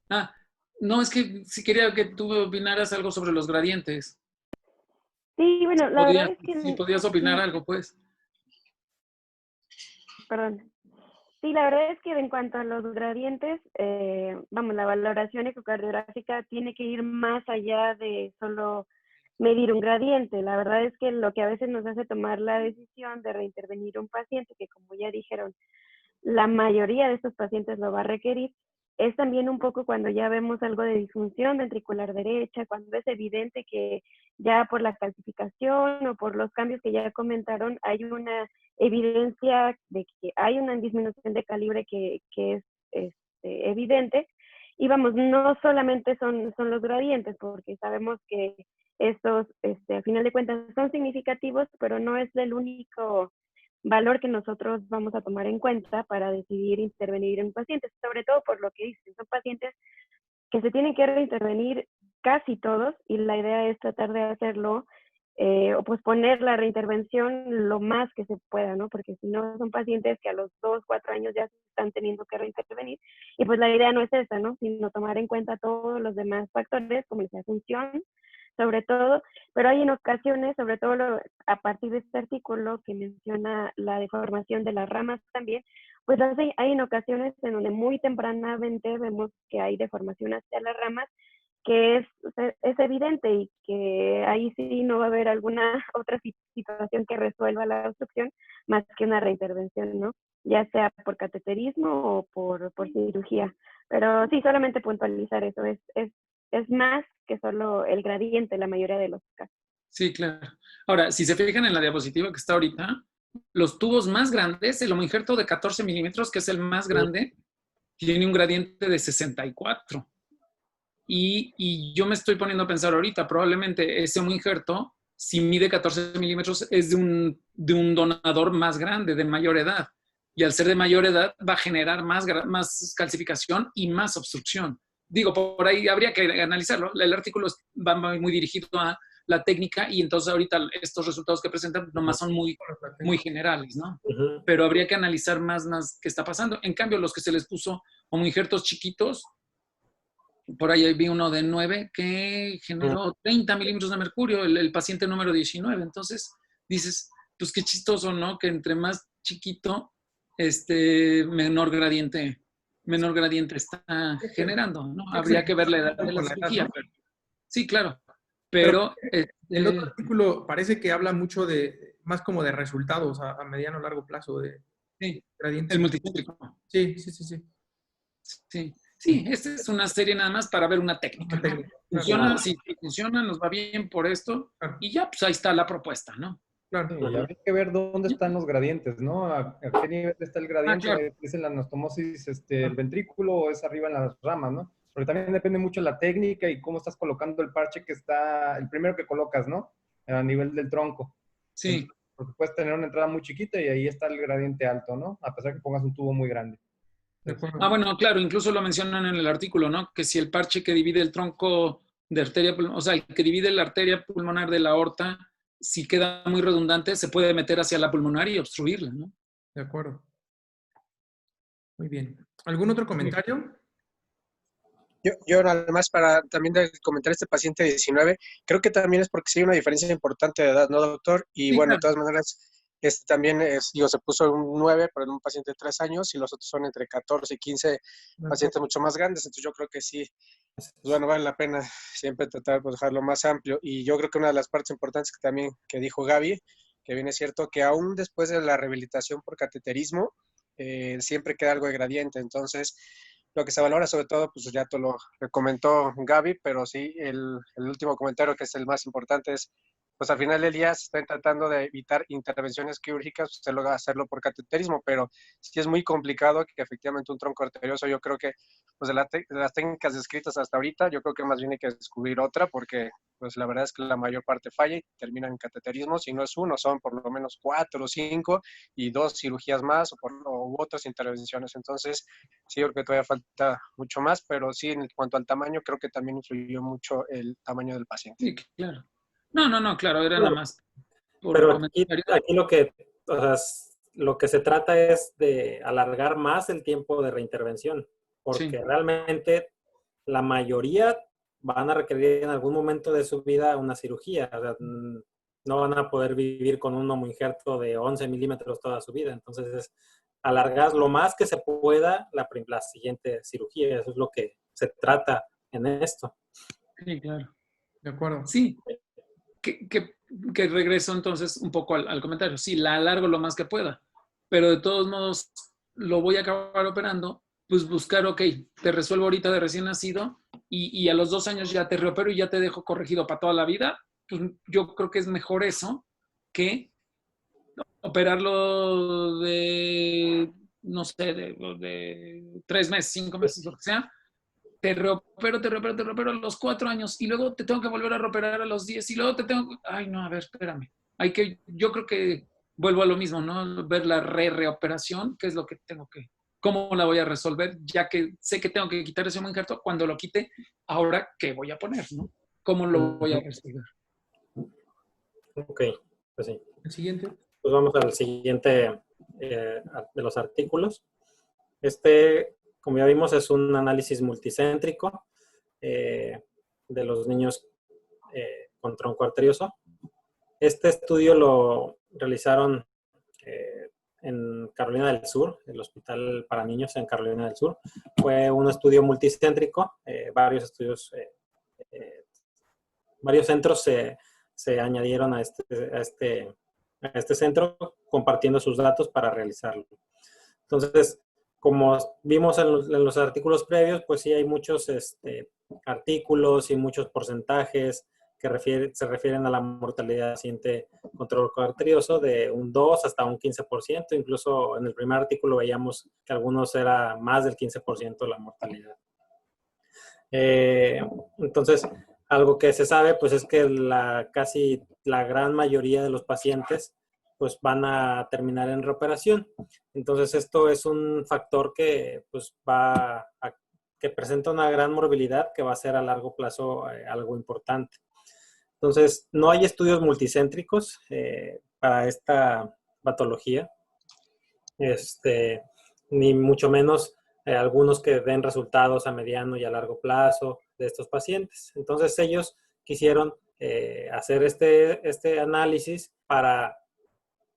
Ah, no, es que si quería que tú opinaras algo sobre los gradientes. Sí, bueno, la verdad es Si que podías opinar sí, algo, pues. perdón. Sí, la verdad es que en cuanto a los gradientes, vamos, la valoración ecocardiográfica tiene que ir más allá de solo medir un gradiente. La verdad es que lo que a veces nos hace tomar la decisión de reintervenir un paciente, que como ya dijeron, la mayoría de estos pacientes lo va a requerir, es también un poco cuando ya vemos algo de disfunción ventricular derecha, cuando es evidente que ya por la calcificación o por los cambios que ya comentaron, hay una evidencia de que hay una disminución de calibre que es evidente. Y vamos, no solamente son los gradientes, porque sabemos que estos, a final de cuentas, son significativos, pero no es el único valor que nosotros vamos a tomar en cuenta para decidir intervenir en pacientes, sobre todo por lo que dicen, son pacientes que se tienen que reintervenir casi todos y la idea es tratar de hacerlo o posponer la reintervención lo más que se pueda, ¿no? Porque si no son pacientes que a los 2, 4 años ya se están teniendo que reintervenir y pues la idea no es esa, ¿no? Sino tomar en cuenta todos los demás factores como la función, sobre todo, pero hay en ocasiones, sobre todo a partir de este artículo que menciona la deformación de las ramas también, pues hay en ocasiones en donde muy tempranamente vemos que hay deformación hacia las ramas, que es evidente y que ahí sí no va a haber alguna otra situación que resuelva la obstrucción más que una reintervención, ¿no? Ya sea por cateterismo o por cirugía. Pero sí, solamente puntualizar eso, es más que solo el gradiente la mayoría de los casos. Sí, claro. Ahora, si se fijan en la diapositiva que está ahorita, los tubos más grandes, el homoinjerto de 14 milímetros, que es el más grande, tiene un gradiente de 64. Y yo me estoy poniendo a pensar ahorita, probablemente ese homoinjerto, si mide 14 milímetros, es de un donador más grande, de mayor edad. Y al ser de mayor edad, va a generar más calcificación y más obstrucción. Digo, por ahí habría que analizarlo. El artículo va muy dirigido a la técnica y entonces ahorita estos resultados que presentan nomás son muy generales, ¿no? Ujú. Pero habría que analizar más qué está pasando. En cambio, los que se les puso homoinjertos chiquitos, por ahí vi uno de 9 que generó 30 milímetros de mercurio, el paciente número 19. Entonces dices, pues qué chistoso, ¿no? Que entre más chiquito, menor gradiente está generando, ¿no? Habría que ver la edad de la cirugía. ¿no? Sí, claro. Pero Pero el otro artículo parece que habla mucho más como de resultados a mediano o largo plazo de sí, gradientes. el multicéntrico. Sí. Sí, esta es una serie nada más para ver una técnica, Una ¿no? técnica, Funciona, claro. si funciona, nos va bien por esto, Claro. y ya, pues ahí está la propuesta, ¿no? Claro. Sí, y habría que ver dónde están los gradientes, ¿no? ¿A qué nivel está el gradiente? claro. ¿Es en la anastomosis el ventrículo o es arriba en las ramas, ¿no? Porque también depende mucho de la técnica y cómo estás colocando el parche que está, el primero que colocas, ¿no? A nivel del tronco. Sí. Entonces, porque puedes tener una entrada muy chiquita y ahí está el gradiente alto, ¿no? A pesar que pongas un tubo muy grande. De acuerdo. Bueno, claro, incluso lo mencionan en el artículo, ¿no? Que si el parche que divide el tronco de arteria, o sea, el que divide la arteria pulmonar de la aorta, si queda muy redundante, se puede meter hacia la pulmonar y obstruirla, ¿no? De acuerdo. Muy bien. ¿Algún otro comentario? Yo nada más para también comentar este paciente de 19, creo que también es porque sí hay una diferencia importante de edad, ¿no, doctor? Y Sí, bueno, claro. de todas maneras, también se puso un 9 para un paciente de 3 años y los otros son entre 14 y 15 pacientes mucho más grandes, entonces yo creo que sí, pues bueno, vale la pena siempre tratar de dejarlo más amplio. Y yo creo que una de las partes importantes que también que dijo Gaby, que bien es cierto que aún después de la rehabilitación por cateterismo, siempre queda algo de gradiente, entonces lo que se valora sobre todo, pues ya te lo comentó Gaby, pero sí, el último comentario que es el más importante es pues al final del día se están tratando de evitar intervenciones quirúrgicas, usted logra hacerlo por cateterismo, pero sí es muy complicado que efectivamente un tronco arterioso, yo creo que pues de las técnicas descritas hasta ahorita, yo creo que más bien hay que descubrir otra, porque pues la verdad es que la mayor parte falla y termina en cateterismo. Si no es uno, son por lo menos 4 o 5 y 2 cirugías más u otras intervenciones. Entonces, sí, yo creo que todavía falta mucho más, pero sí, en cuanto al tamaño, creo que también influyó mucho el tamaño del paciente. Sí, claro. No, claro, era nada más por Pero comentario. aquí lo que, o sea, lo que se trata es de alargar más el tiempo de reintervención, porque Sí, realmente la mayoría van a requerir en algún momento de su vida una cirugía. O sea, no van a poder vivir con un homoinjerto de 11 milímetros toda su vida. Entonces, es alargar lo más que se pueda la siguiente cirugía. Eso es lo que se trata en esto. sí, claro. De acuerdo. Sí, que regreso entonces un poco al comentario. Sí, la alargo lo más que pueda, pero de todos modos lo voy a acabar operando, pues buscar, ok, te resuelvo ahorita de recién nacido y a los 2 años ya te reopero y ya te dejo corregido para toda la vida. Pues yo creo que es mejor eso que operarlo de, no sé, de 3 meses, 5 meses, lo que sea. Te reopero a los 4 años y luego te tengo que volver a reoperar a los 10 y luego te tengo. Ay, no, a ver, espérame. Yo creo que vuelvo a lo mismo, ¿no? Ver la reoperación, qué es lo que tengo que, cómo la voy a resolver, ya que sé que tengo que quitar ese injerto, cuando lo quite, ahora, ¿qué voy a poner, no? ¿Cómo lo voy a resolver? Ok, pues sí. El siguiente. Pues vamos al siguiente de los artículos. Como ya vimos, es un análisis multicéntrico de los niños con tronco arterioso. Este estudio lo realizaron en Carolina del Sur, el Hospital para Niños en Carolina del Sur. Fue un estudio multicéntrico, varios centros se añadieron a este centro compartiendo sus datos para realizarlo. Entonces, como vimos en los artículos previos, pues sí hay muchos artículos y muchos porcentajes que se refieren a la mortalidad paciente con tronco arterioso de un 2 hasta un 15%. Incluso en el primer artículo veíamos que algunos era más del 15% la mortalidad. Entonces, algo que se sabe pues es que casi la gran mayoría de los pacientes pues van a terminar en reoperación. Entonces, esto es un factor que pues que presenta una gran morbilidad que va a ser a largo plazo algo importante. Entonces, no hay estudios multicéntricos para esta patología, ni mucho menos algunos que den resultados a mediano y a largo plazo de estos pacientes. Entonces, ellos quisieron hacer este análisis para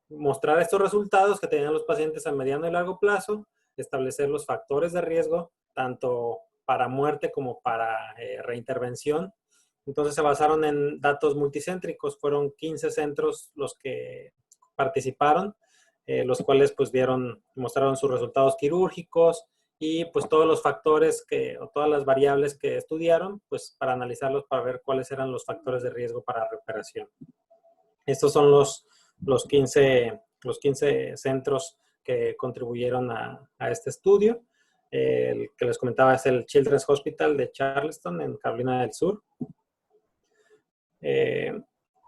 mostrar estos resultados que tenían los pacientes a mediano y largo plazo, establecer los factores de riesgo, tanto para muerte como para reintervención. Entonces se basaron en datos multicéntricos, fueron 15 centros los que participaron, los cuales pues mostraron sus resultados quirúrgicos y pues todos los factores o todas las variables que estudiaron, pues para analizarlos, para ver cuáles eran los factores de riesgo para reoperación. Estos son los 15 centros que contribuyeron a este estudio. El que les comentaba es el Children's Hospital de Charleston, en Carolina del Sur.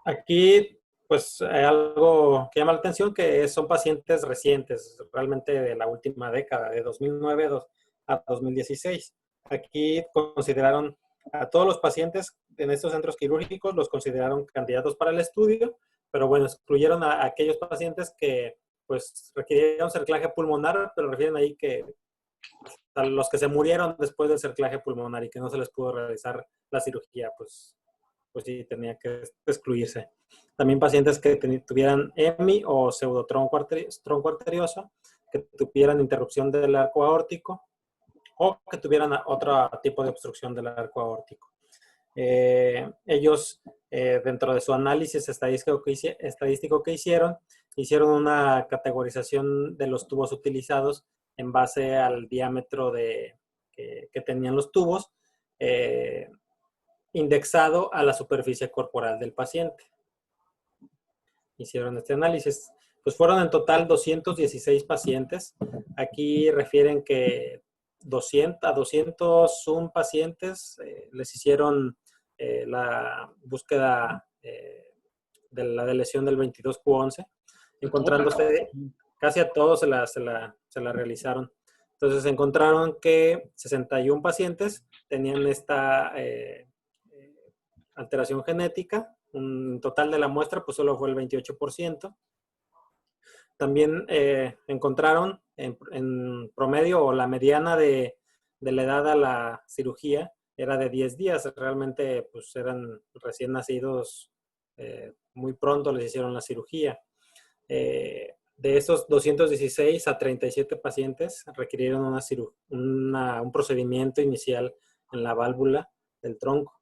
Aquí, pues, hay algo que llama la atención, que son pacientes recientes, realmente de la última década, de 2009 a 2016. Aquí consideraron a todos los pacientes en estos centros quirúrgicos, los consideraron candidatos para el estudio, pero bueno, excluyeron a aquellos pacientes que pues requirieron cerclaje pulmonar, pero refieren ahí que a los que se murieron después del cerclaje pulmonar y que no se les pudo realizar la cirugía, pues sí tenía que excluirse. También pacientes que tuvieran EMI o pseudotronco arterioso, que tuvieran interrupción del arco aórtico o que tuvieran otro tipo de obstrucción del arco aórtico. Ellos, dentro de su análisis estadístico que hicieron una categorización de los tubos utilizados en base al diámetro que tenían los tubos, indexado a la superficie corporal del paciente. hicieron este análisis. Pues fueron en total 216 pacientes. Aquí refieren que 201 pacientes les hicieron la búsqueda de la lesión del 22q11, encontrándose casi a todos se la realizaron. Entonces encontraron que 61 pacientes tenían esta alteración genética. Un total de la muestra pues solo fue el 28%. También encontraron en promedio, o la mediana de la edad a la cirugía era de 10 días. Realmente pues eran recién nacidos, muy pronto les hicieron la cirugía. De esos 216 a 37 pacientes requirieron un procedimiento inicial en la válvula del tronco.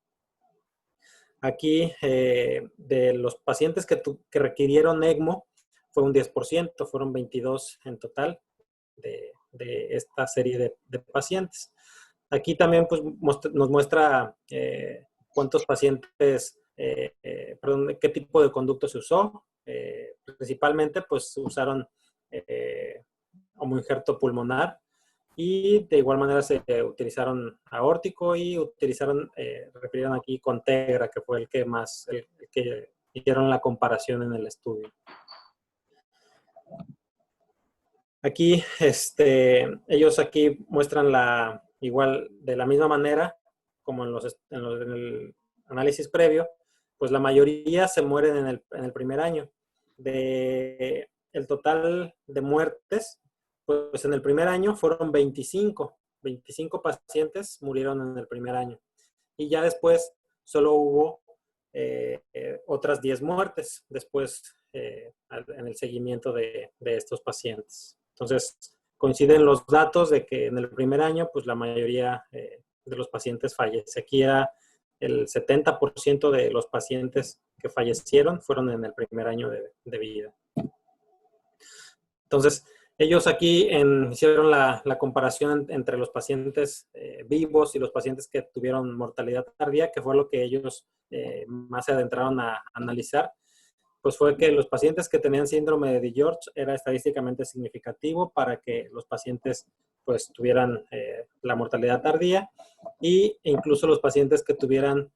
Aquí, de los pacientes que requirieron ECMO, fue un 10%, fueron 22 en total de esta serie de pacientes. Aquí también pues, nos muestra cuántos pacientes, qué tipo de conducto se usó. Principalmente pues usaron homoinjerto pulmonar, y de igual manera se utilizaron aórtico y refirieron aquí con Tegra, que fue el que hicieron la comparación en el estudio. Aquí, ellos aquí muestran igual de la misma manera como en el análisis previo, pues la mayoría se mueren en el primer año. El total de muertes, pues en el primer año fueron 25 pacientes murieron en el primer año. Y ya después solo hubo otras 10 muertes después en el seguimiento de estos pacientes. Entonces, coinciden los datos de que en el primer año, pues la mayoría de los pacientes fallece. Aquí era el 70% de los pacientes que fallecieron fueron en el primer año de vida. Entonces, ellos aquí hicieron la comparación entre los pacientes vivos y los pacientes que tuvieron mortalidad tardía, que fue lo que ellos más se adentraron a analizar. Pues fue que los pacientes que tenían síndrome de George era estadísticamente significativo para que los pacientes pues tuvieran la mortalidad tardía, e incluso los pacientes que tuvieran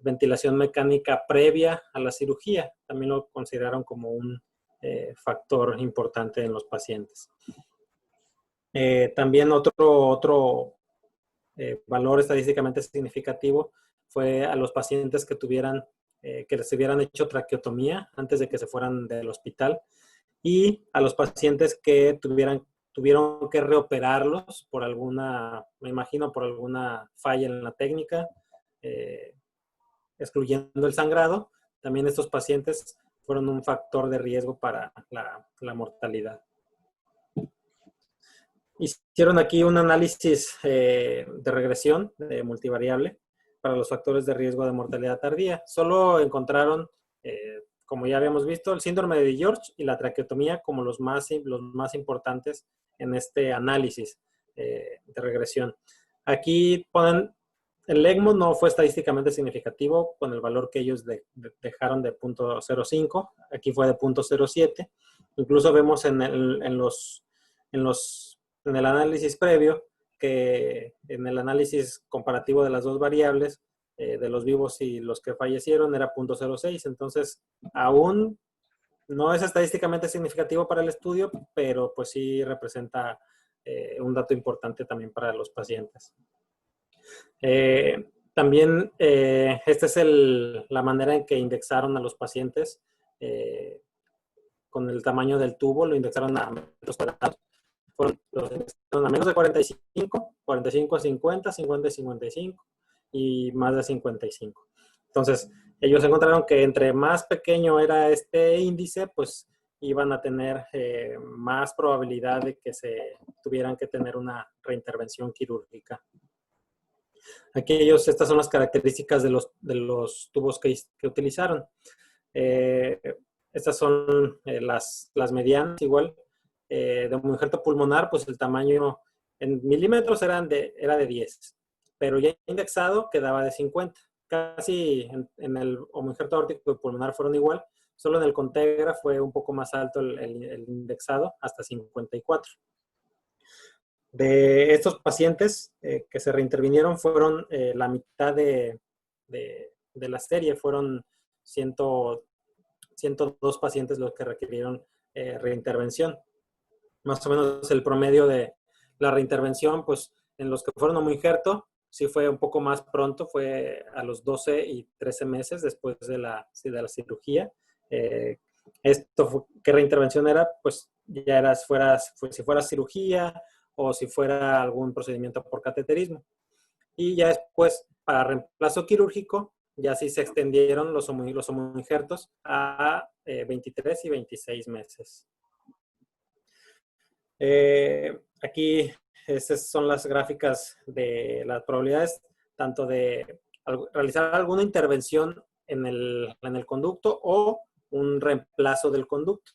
ventilación mecánica previa a la cirugía también lo consideraron como un factor importante en los pacientes. También otro valor estadísticamente significativo fue a los pacientes que les hubieran hecho traqueotomía antes de que se fueran del hospital, y a los pacientes que tuvieron que reoperarlos por alguna falla en la técnica, excluyendo el sangrado. También estos pacientes fueron un factor de riesgo para la mortalidad. Hicieron aquí un análisis de regresión multivariable para los factores de riesgo de mortalidad tardía. Solo encontraron, como ya habíamos visto, el síndrome de George y la traqueotomía como los más importantes en este análisis de regresión. Aquí ponen, el ECMO no fue estadísticamente significativo con el valor que ellos dejaron de 0.05. Aquí fue de 0.07. Incluso vemos en el análisis previo que en el análisis comparativo de las dos variables, de los vivos y los que fallecieron, era 0.06. Entonces, aún no es estadísticamente significativo para el estudio, pero pues sí representa un dato importante también para los pacientes. También esta es la manera en que indexaron a los pacientes con el tamaño del tubo, lo indexaron a metros cuadrados. Los indexaron a menos de 45, 45 a 50, 50 a 55 y más de 55. Entonces, ellos encontraron que entre más pequeño era este índice, pues iban a tener más probabilidad de que se tuvieran que tener una reintervención quirúrgica. Aquí estas son las características de los tubos que utilizaron. Estas son las medianas, igual. De homoinjerto pulmonar, pues el tamaño en milímetros era de 10, pero ya indexado quedaba de 50. Casi en el homoinjerto aórtico y pulmonar fueron igual, Solo en el Contegra fue un poco más alto el indexado, hasta 54. De estos pacientes que se reintervinieron fueron la mitad de la serie, fueron 102 pacientes los que requirieron reintervención. Más o menos el promedio de la reintervención, pues en los que fueron homoinjerto, sí fue un poco más pronto, fue a los 12 y 13 meses después de la cirugía. ¿Qué reintervención era? Pues ya era si fuera cirugía o si fuera algún procedimiento por cateterismo. Y ya después, para reemplazo quirúrgico, ya sí se extendieron los homoinjertos a 23 y 26 meses. Aquí estas son las gráficas de las probabilidades, tanto de realizar alguna intervención en el conducto o un reemplazo del conducto.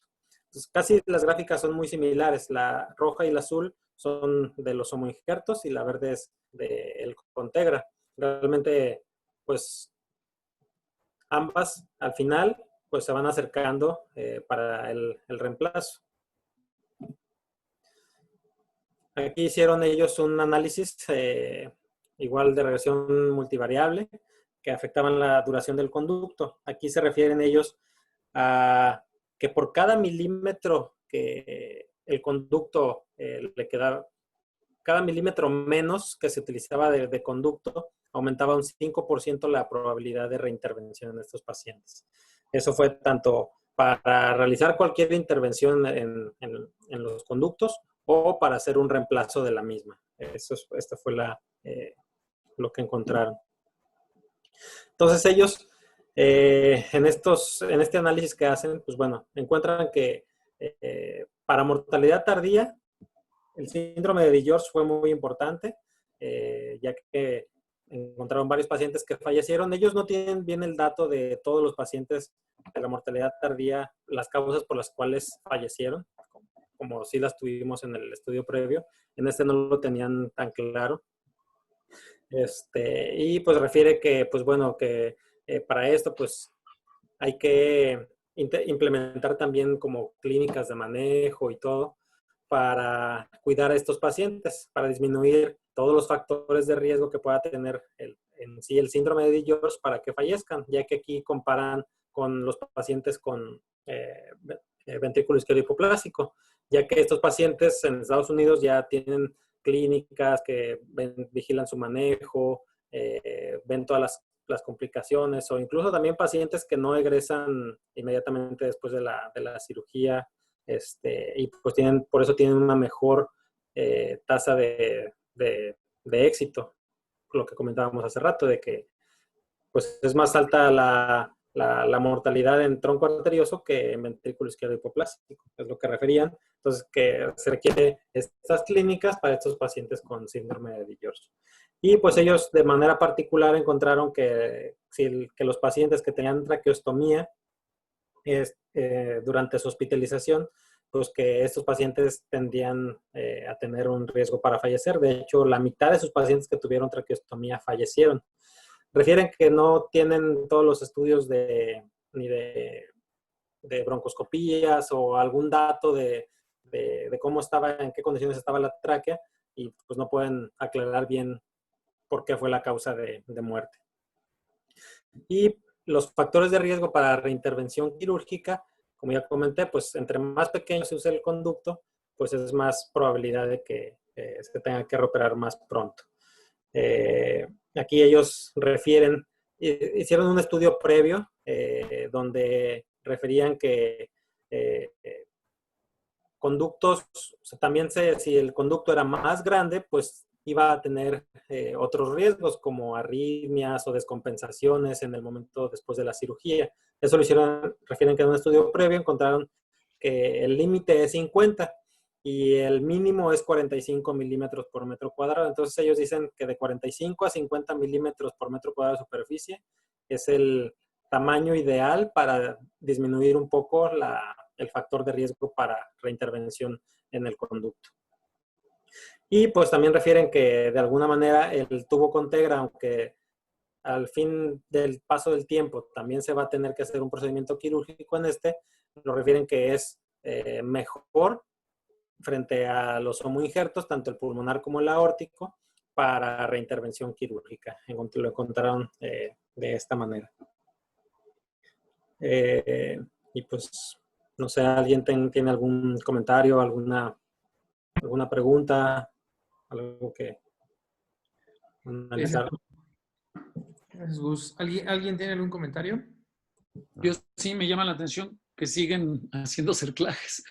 Entonces, casi las gráficas son muy similares. La roja y la azul son de los homoinjertos y la verde es del Contegra. Realmente, pues, ambas al final, pues se van acercando para el reemplazo. Aquí hicieron ellos un análisis igual de regresión multivariable que afectaban la duración del conducto. Aquí se refieren ellos a que por cada milímetro que el conducto le quedaba, cada milímetro menos que se utilizaba de conducto, aumentaba un 5% la probabilidad de reintervención en estos pacientes. Eso fue tanto para realizar cualquier intervención en los conductos o para hacer un reemplazo de la misma. Esta fue lo que encontraron. Entonces ellos, en este análisis que hacen, pues bueno, encuentran que para mortalidad tardía, el síndrome de DiGeorge fue muy importante, ya que encontraron varios pacientes que fallecieron. Ellos no tienen bien el dato de todos los pacientes de la mortalidad tardía, las causas por las cuales fallecieron, como sí las tuvimos en el estudio previo. En este no lo tenían tan claro. Y pues refiere que, pues bueno, que para esto pues hay que implementar también como clínicas de manejo y todo para cuidar a estos pacientes, para disminuir todos los factores de riesgo que pueda tener en sí el síndrome de DiGeorge para que fallezcan, ya que aquí comparan con los pacientes con ventrículo izquierdo hipoplásico, ya que estos pacientes en Estados Unidos ya tienen clínicas que vigilan su manejo, ven todas las complicaciones, o incluso también pacientes que no egresan inmediatamente después de la cirugía, y pues por eso tienen una mejor tasa de éxito, lo que comentábamos hace rato, de que pues es más alta la mortalidad en tronco arterioso que en ventrículo izquierdo hipoplásico, es lo que referían. Entonces, que se requiere estas clínicas para estos pacientes con síndrome de DiGeorge. Y pues ellos de manera particular encontraron que los pacientes que tenían traqueostomía durante su hospitalización, pues que estos pacientes tendían a tener un riesgo para fallecer. De hecho, la mitad de sus pacientes que tuvieron traqueostomía fallecieron. Refieren que no tienen todos los estudios ni de broncoscopías o algún dato de cómo estaba, en qué condiciones estaba la tráquea, y pues no pueden aclarar bien por qué fue la causa de muerte. Y los factores de riesgo para reintervención quirúrgica, como ya comenté, pues entre más pequeño se use el conducto, pues es más probabilidad de que se tenga que reoperar más pronto. Aquí ellos hicieron un estudio previo donde referían que conductos, o sea, también si el conducto era más grande, pues iba a tener otros riesgos como arritmias o descompensaciones en el momento después de la cirugía. Eso refieren que en un estudio previo encontraron que el límite es 50 y el mínimo es 45 milímetros por metro cuadrado. Entonces ellos dicen que de 45 a 50 milímetros por metro cuadrado de superficie es el tamaño ideal para disminuir un poco el factor de riesgo para reintervención en el conducto. Y pues también refieren que de alguna manera el tubo Contegra, aunque al fin del paso del tiempo también se va a tener que hacer un procedimiento quirúrgico en lo refieren que es mejor frente a los homoinjertos, tanto el pulmonar como el aórtico, para reintervención quirúrgica. Lo encontraron de esta manera. Y pues, no sé, ¿alguien tiene algún comentario, alguna pregunta, algo que analizar? Gracias, Gus. ¿Alguien tiene algún comentario? Yo sí me llama la atención que siguen haciendo cerclajes.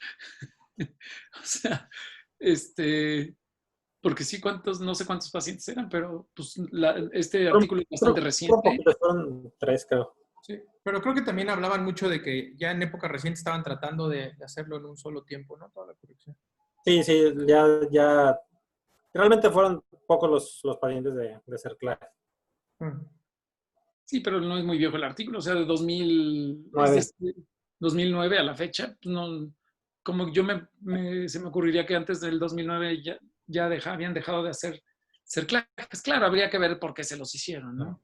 O sea, porque sí, no sé cuántos pacientes eran, pero pues este artículo es bastante reciente. Fueron 3, creo. Sí, pero creo que también hablaban mucho de que ya en época reciente estaban tratando de hacerlo en un solo tiempo, ¿no? Toda la corrección. Sí, ya. Realmente fueron pocos los pacientes de cerclaje. Sí, pero no es muy viejo el artículo, o sea, de 2009 a la fecha, pues no, como se me ocurriría que antes del 2009 ya habían dejado de hacer cerclajes. Claro, habría que ver por qué se los hicieron, ¿no?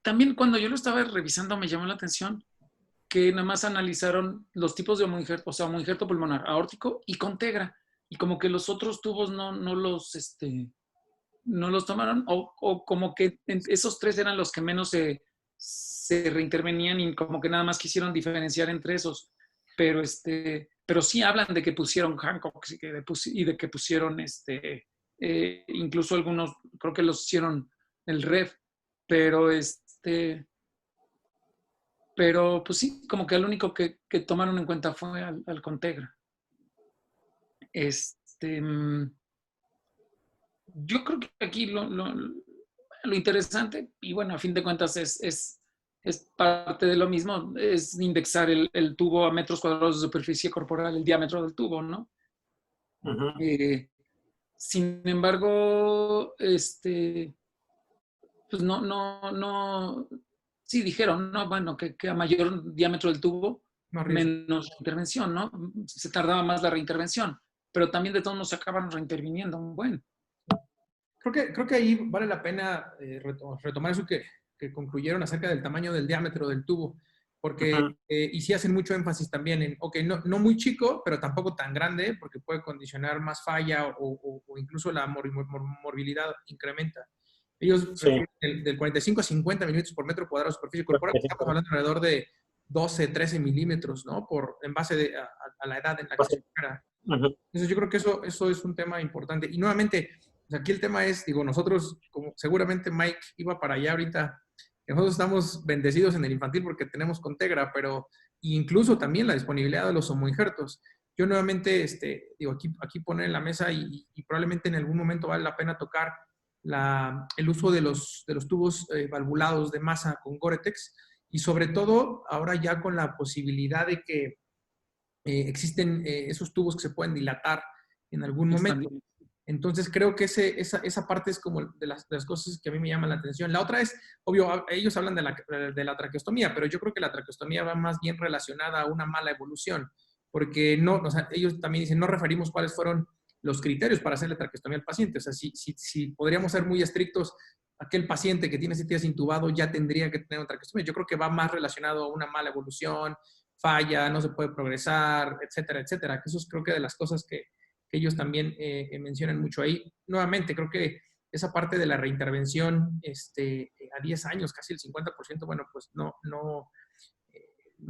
También cuando yo lo estaba revisando me llamó la atención que nada más analizaron los tipos de homoinjerto, o sea, homoinjerto pulmonar, aórtico y Contegra, y como que los otros tubos no los tomaron, o como que esos 3 eran los que menos se reintervenían y como que nada más quisieron diferenciar entre esos. Pero sí hablan de que pusieron Hancock y de que pusieron incluso algunos, creo que los hicieron el REF, pero pues sí, como que el único que tomaron en cuenta fue al Contegra. Yo creo que aquí lo interesante, y bueno, a fin de cuentas es parte de lo mismo, es indexar el tubo a metros cuadrados de superficie corporal, el diámetro del tubo, ¿no? Sin embargo, pues sí dijeron, ¿no? Bueno, que a mayor diámetro del tubo, menos intervención, ¿no? Se tardaba más la reintervención, pero también de todos nos acaban reinterviniendo. Bueno. Creo que ahí vale la pena retomar eso que concluyeron acerca del tamaño del diámetro del tubo, porque y sí hacen mucho énfasis también en, no muy chico, pero tampoco tan grande, porque puede condicionar más falla o incluso la morbilidad incrementa. Ellos del 45 a 50 milímetros por metro cuadrado de superficie corporal, estamos hablando alrededor de 12, 13 milímetros, ¿no? En base a la edad en la que se opera. Entonces yo creo que eso es un tema importante. Y nuevamente, pues aquí el tema es, digo, nosotros, como seguramente Mike iba para allá ahorita, nosotros estamos bendecidos en el infantil porque tenemos Contegra, pero incluso también la disponibilidad de los homoinjertos. Yo nuevamente, digo, aquí poner en la mesa y probablemente en algún momento vale la pena tocar el uso de los tubos valvulados de masa con Gore-Tex y sobre todo ahora ya con la posibilidad de que existen esos tubos que se pueden dilatar en algún momento. Entonces creo que esa parte es como de las cosas que a mí me llaman la atención. La otra es, obvio, ellos hablan de la traqueostomía, pero yo creo que la traqueostomía va más bien relacionada a una mala evolución, porque no, o sea, ellos también dicen, no referimos cuáles fueron los criterios para hacer la traqueostomía al paciente. O sea, si podríamos ser muy estrictos, aquel paciente que tiene 7 días intubado ya tendría que tener una traqueostomía. Yo creo que va más relacionado a una mala evolución, falla, no se puede progresar, etcétera, etcétera. Que eso es creo que de las cosas que ellos también mencionan mucho ahí. Nuevamente, creo que esa parte de la reintervención a 10 años, casi el 50%, bueno, pues no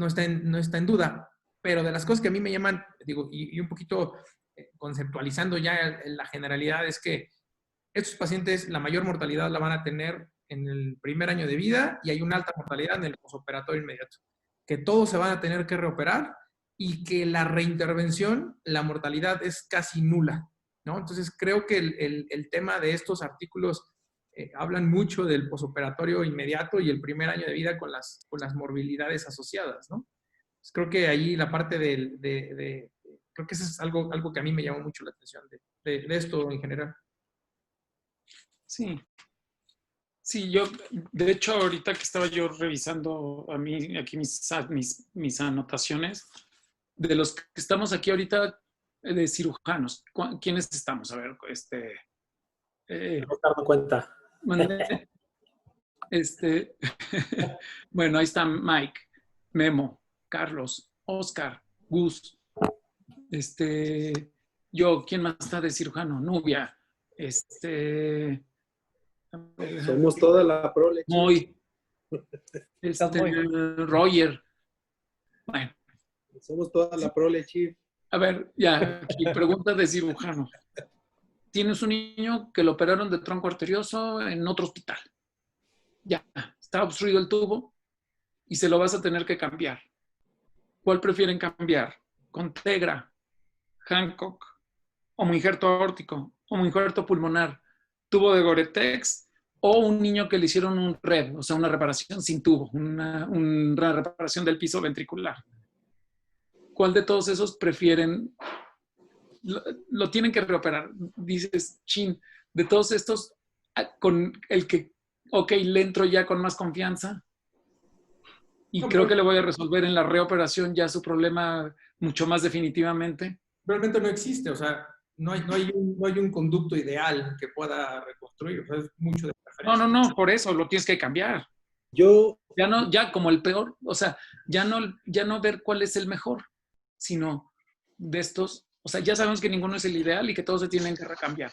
está en duda. Pero de las cosas que a mí me llaman, digo, y un poquito conceptualizando ya la generalidad, es que estos pacientes la mayor mortalidad la van a tener en el primer año de vida y hay una alta mortalidad en el posoperatorio inmediato. Que todos se van a tener que reoperar y que la reintervención, la mortalidad es casi nula, ¿no? Entonces, creo que el tema de estos artículos hablan mucho del posoperatorio inmediato y el primer año de vida con las morbilidades asociadas, ¿no? Entonces, creo que ahí la parte creo que eso es algo que a mí me llamó mucho la atención de esto en general. Sí. Sí, yo, de hecho, ahorita que estaba yo revisando aquí mis anotaciones, de los que estamos aquí ahorita de cirujanos, ¿quiénes estamos? A ver, darme cuenta. Mandé. Bueno, ahí están Mike, Memo, Carlos, Oscar, Gus, yo, ¿quién más está de cirujano? Nubia, Somos toda la prole. Moy, Estás muy Roger. Bueno, Somos toda la prole, Chief. a ver, ya, aquí, pregunta de cirujano. Tienes un niño que lo operaron de tronco arterioso en otro hospital. Ya, está obstruido el tubo y se lo vas a tener que cambiar. ¿Cuál prefieren cambiar? Contegra, Hancock, homoinjerto aórtico, homoinjerto pulmonar, tubo de Gore-Tex o un niño que le hicieron un RED, o sea, una reparación sin tubo, una reparación del piso ventricular. ¿Cuál de todos esos prefieren? Lo tienen que reoperar. Dices, chin, de todos estos, con el que, ok, le entro ya con más confianza y No, creo pero- que le voy a resolver en la reoperación ya su problema mucho más definitivamente. Realmente no existe, o sea, no hay un conducto ideal que pueda reconstruir, o sea, es mucho de preferencia. No, por eso lo tienes que cambiar. Yo, Ya como el peor, o sea, ya no ver cuál es el mejor, sino de estos, o sea, ya sabemos que ninguno es el ideal y que todos se tienen que recambiar.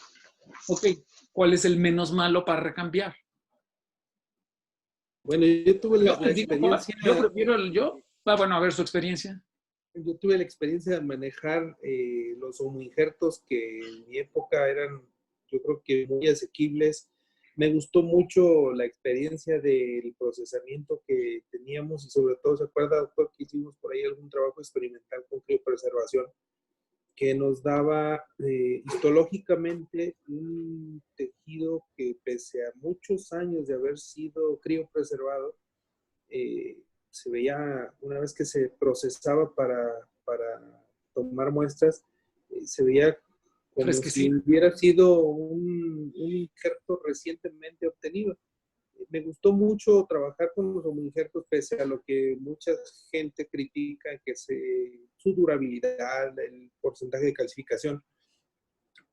Ok, ¿cuál es el menos malo para recambiar? bueno, yo tuve la Yo experiencia. prefiero bueno, a ver su experiencia. Yo tuve la experiencia de manejar los homoinjertos que en mi época eran, yo creo que muy asequibles. Me gustó mucho la experiencia del procesamiento que teníamos y sobre todo, ¿se acuerda, doctor, que hicimos por ahí algún trabajo experimental con criopreservación que nos daba histológicamente un tejido que pese a muchos años de haber sido criopreservado, se veía, una vez que se procesaba para tomar muestras, se veía como si hubiera sido un injerto recientemente obtenido. Me gustó mucho trabajar con los homoinjertos, pese a lo que mucha gente critica, que su durabilidad, el porcentaje de calcificación,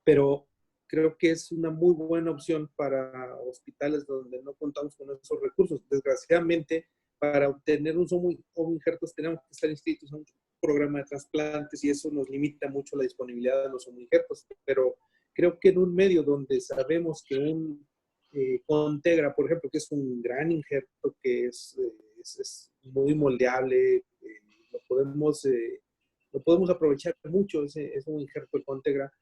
pero creo que es una muy buena opción para hospitales donde no contamos con esos recursos. Desgraciadamente, para obtener un homoinjertos tenemos que estar inscritos a un programa de trasplantes y eso nos limita mucho la disponibilidad de los homoinjertos, pero creo que en un medio donde sabemos que un Contegra, por ejemplo, que es un gran injerto que es muy moldeable, lo podemos aprovechar mucho, es un injerto de Contegra,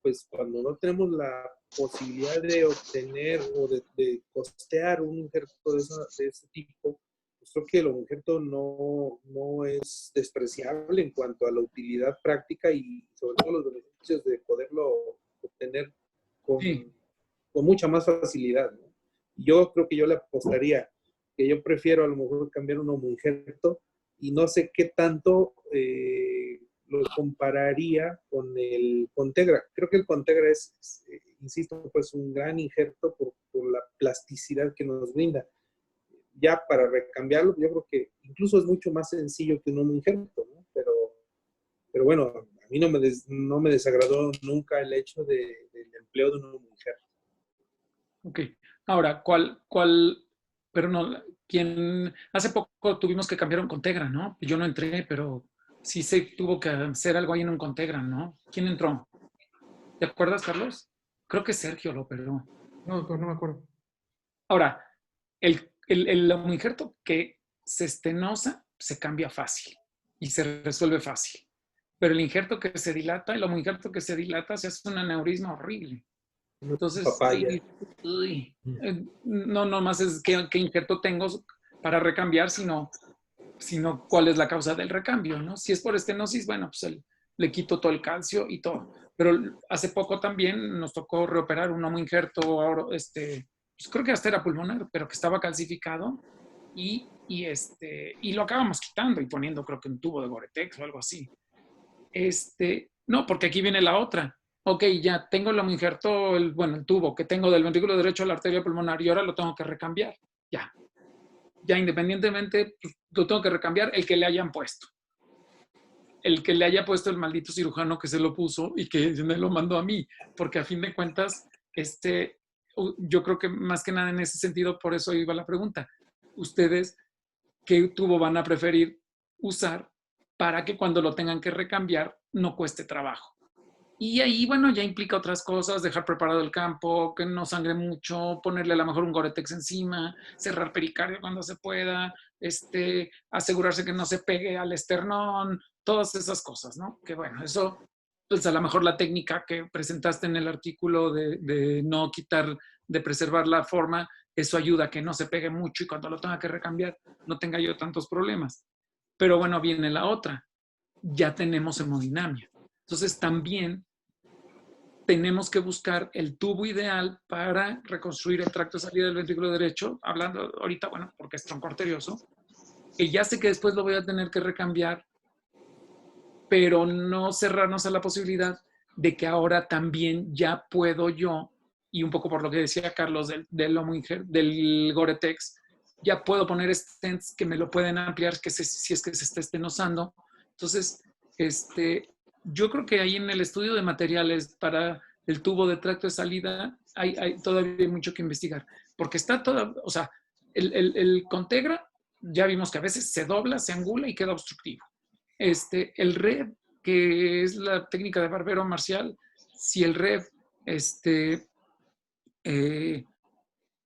pues cuando no tenemos la posibilidad de obtener o de costear un injerto de ese tipo, pues creo que el injerto no es despreciable en cuanto a la utilidad práctica y sobre todo los beneficios de poderlo obtener con mucha más facilidad, ¿no? Yo creo que yo le apostaría que yo prefiero a lo mejor cambiar un homoinjerto y no sé qué tanto lo compararía con el Contegra. Creo que el Contegra es insisto, pues un gran injerto por la plasticidad que nos brinda. Ya para recambiarlo, yo creo que incluso es mucho más sencillo que un homoinjerto, ¿no? Pero bueno, a mí no me desagradó nunca el hecho del empleo de un homoinjerto. Ok. Ahora, pero no, hace poco tuvimos que cambiar un Contegra, ¿no? Yo no entré, pero sí se tuvo que hacer algo ahí en un Contegra, ¿no? ¿Quién entró? ¿Te acuerdas, Carlos? Creo que Sergio lo operó. No, doctor, no me acuerdo. Ahora, el homoinjerto que se estenosa se cambia fácil y se resuelve fácil. Pero el injerto que se dilata, el homoinjerto que se dilata, se hace un aneurisma horrible. Entonces, no nomás es qué injerto tengo para recambiar, sino cuál es la causa del recambio, ¿no? Si es por estenosis, bueno, pues le quito todo el calcio y todo. Pero hace poco también nos tocó reoperar un homoinjerto, pues creo que hasta era pulmonar, pero que estaba calcificado y lo acabamos quitando y poniendo, creo que un tubo de Gore-Tex o algo así. No, porque aquí viene la otra. Ok, ya tengo el homoinjerto, el tubo que tengo del ventrículo derecho a la arteria pulmonar y ahora lo tengo que recambiar. Ya independientemente, pues, lo tengo que recambiar el que le hayan puesto. El que le haya puesto el maldito cirujano que se lo puso y que me lo mandó a mí. Porque a fin de cuentas, yo creo que más que nada en ese sentido, por eso iba la pregunta. ¿Ustedes qué tubo van a preferir usar para que cuando lo tengan que recambiar no cueste trabajo? Y ahí, bueno, ya implica otras cosas, dejar preparado el campo, que no sangre mucho, ponerle a lo mejor un Gore-Tex encima, cerrar pericardio cuando se pueda, asegurarse que no se pegue al esternón, todas esas cosas, ¿no? Que bueno, eso, pues a lo mejor la técnica que presentaste en el artículo de no quitar, de preservar la forma, eso ayuda a que no se pegue mucho y cuando lo tenga que recambiar no tenga yo tantos problemas. Pero bueno, viene la otra, ya tenemos hemodinamia. Entonces también tenemos que buscar el tubo ideal para reconstruir el tracto de salida del ventrículo derecho, hablando ahorita, bueno, porque es tronco arterioso, que ya sé que después lo voy a tener que recambiar, pero no cerrarnos a la posibilidad de que ahora también ya puedo yo, y un poco por lo que decía Carlos del Gore-Tex, ya puedo poner stents que me lo pueden ampliar si es que se está estenosando. Entonces, yo creo que ahí en el estudio de materiales para el tubo de tracto de salida hay todavía mucho que investigar, porque está toda, o sea, el Contegra ya vimos que a veces se dobla, se angula y queda obstructivo. El REV, que es la técnica de barbero marcial, si el REV,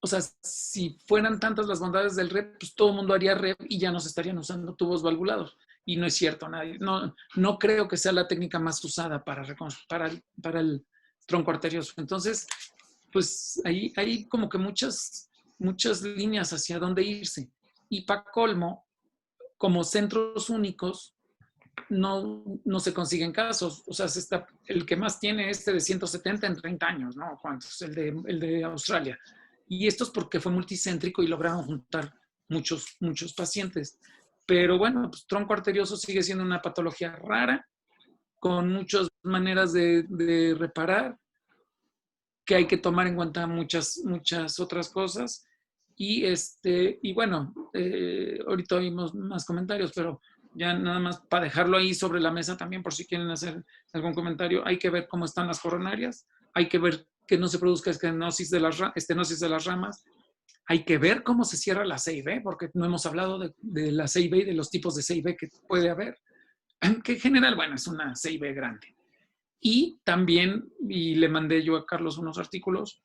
o sea, si fueran tantas las bondades del REV, pues todo el mundo haría REV y ya no se estarían usando tubos valvulados. Y no es cierto, no creo que sea la técnica más usada para el tronco arterioso. Entonces, pues ahí hay como que muchas líneas hacia dónde irse. Y para colmo, como centros únicos, no se consiguen casos. O sea, el que más tiene de 170 en 30 años, ¿no? ¿Cuántos? El de Australia. Y esto es porque fue multicéntrico y lograron juntar muchos pacientes. Pero bueno, pues tronco arterioso sigue siendo una patología rara, con muchas maneras de reparar, que hay que tomar en cuenta muchas otras cosas. Y bueno, ahorita oímos más comentarios, pero ya nada más para dejarlo ahí sobre la mesa también, por si quieren hacer algún comentario, hay que ver cómo están las coronarias, hay que ver que no se produzca estenosis de las ramas, hay que ver cómo se cierra la CIB, porque no hemos hablado de la CIB y de los tipos de CIB que puede haber, que en general, bueno, es una CIB grande. Y también, y le mandé yo a Carlos unos artículos,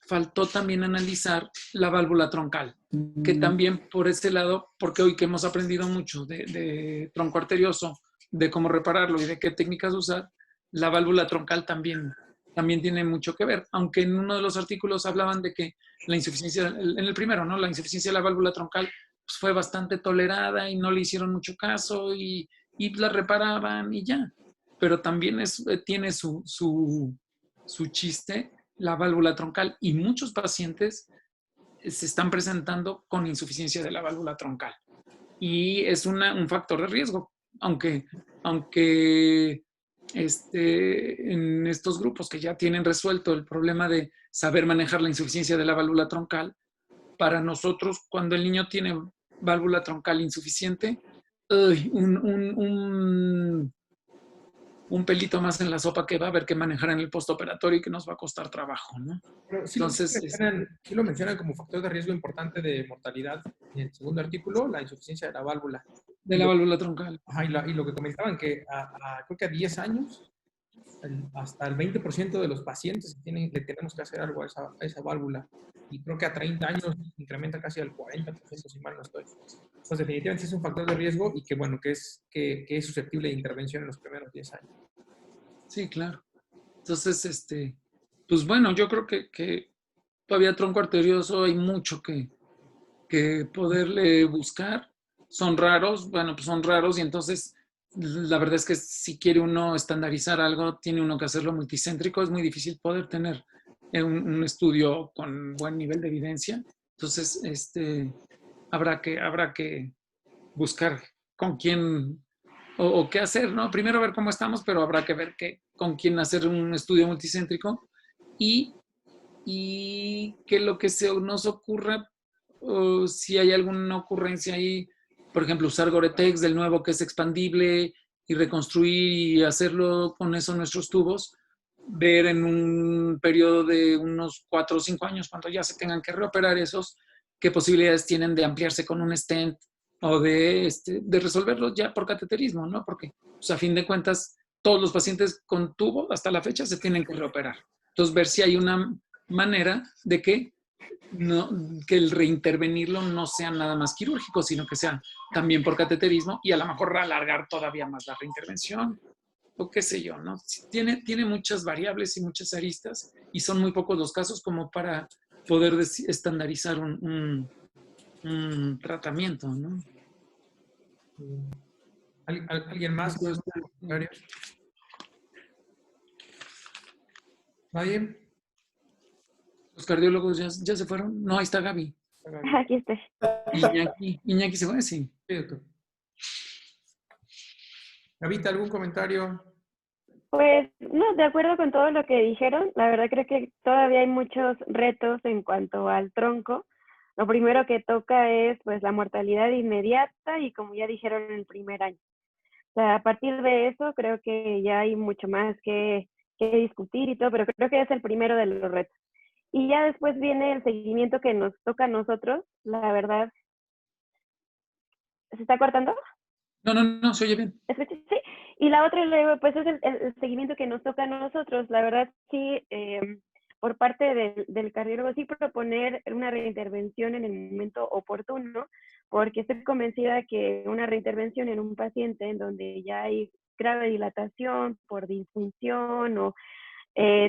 faltó también analizar la válvula troncal, que también por ese lado, porque hoy que hemos aprendido mucho de tronco arterioso, de cómo repararlo y de qué técnicas usar, la válvula troncal también tiene mucho que ver, aunque en uno de los artículos hablaban de que la insuficiencia, en el primero, ¿no? La insuficiencia de la válvula troncal pues, fue bastante tolerada y no le hicieron mucho caso y la reparaban y ya. Pero también tiene su chiste la válvula troncal y muchos pacientes se están presentando con insuficiencia de la válvula troncal. Y es un factor de riesgo, aunque en estos grupos que ya tienen resuelto el problema de saber manejar la insuficiencia de la válvula troncal, para nosotros, cuando el niño tiene válvula troncal insuficiente, un pelito más en la sopa que va a haber que manejar en el postoperatorio y que nos va a costar trabajo, ¿no? Pero sí, sí lo mencionan como factor de riesgo importante de mortalidad en el segundo artículo, la insuficiencia de la válvula. De la válvula troncal. Ajá, y lo que comentaban, que creo que a 10 años, hasta el 20% de los pacientes le tenemos que hacer algo a esa válvula. Y creo que a 30 años incrementa casi al 40%, si mal no estoy. Entonces, definitivamente es un factor de riesgo y que, bueno, que es susceptible de intervención en los primeros 10 años. Sí, claro. Entonces, pues bueno, yo creo que todavía tronco arterioso hay mucho que poderle buscar. Son raros, bueno, pues son raros y entonces la verdad es que si quiere uno estandarizar algo, tiene uno que hacerlo multicéntrico. Es muy difícil poder tener un estudio con buen nivel de evidencia. Entonces, habrá que buscar con quién o qué hacer, ¿no? Primero ver cómo estamos, pero habrá que ver con quién hacer un estudio multicéntrico y que lo que se nos ocurra, o si hay alguna ocurrencia ahí, por ejemplo, usar Gore-Tex del nuevo que es expandible y reconstruir y hacerlo con eso nuestros tubos, ver en un periodo de unos 4 o 5 años, cuando ya se tengan que reoperar esos, qué posibilidades tienen de ampliarse con un stent o de resolverlos ya por cateterismo, ¿no? Porque, pues, a fin de cuentas, todos los pacientes con tubo hasta la fecha se tienen que reoperar. Entonces, ver si hay una manera de que el reintervenirlo no sea nada más quirúrgico, sino que sea también por cateterismo y a lo mejor alargar todavía más la reintervención o qué sé yo, ¿no? Tiene muchas variables y muchas aristas y son muy pocos los casos como para poder estandarizar un tratamiento, ¿no? ¿Alguien más? ¿Nadie? Los cardiólogos ya se fueron. No, ahí está Gaby. Aquí estoy. Iñaki se fue, sí. Sí, doctor. Gavita, ¿algún comentario? Pues no, de acuerdo con todo lo que dijeron, la verdad creo que todavía hay muchos retos en cuanto al tronco. Lo primero que toca es pues la mortalidad inmediata y como ya dijeron en el primer año. O sea, a partir de eso creo que ya hay mucho más que discutir y todo, pero creo que es el primero de los retos. Y ya después viene el seguimiento que nos toca a nosotros, la verdad. ¿Se está cortando? No, se oye bien. Sí. Y la otra, pues es el seguimiento que nos toca a nosotros. La verdad, sí, por parte del cardiólogo, sí proponer una reintervención en el momento oportuno, porque estoy convencida que una reintervención en un paciente en donde ya hay grave dilatación por disfunción o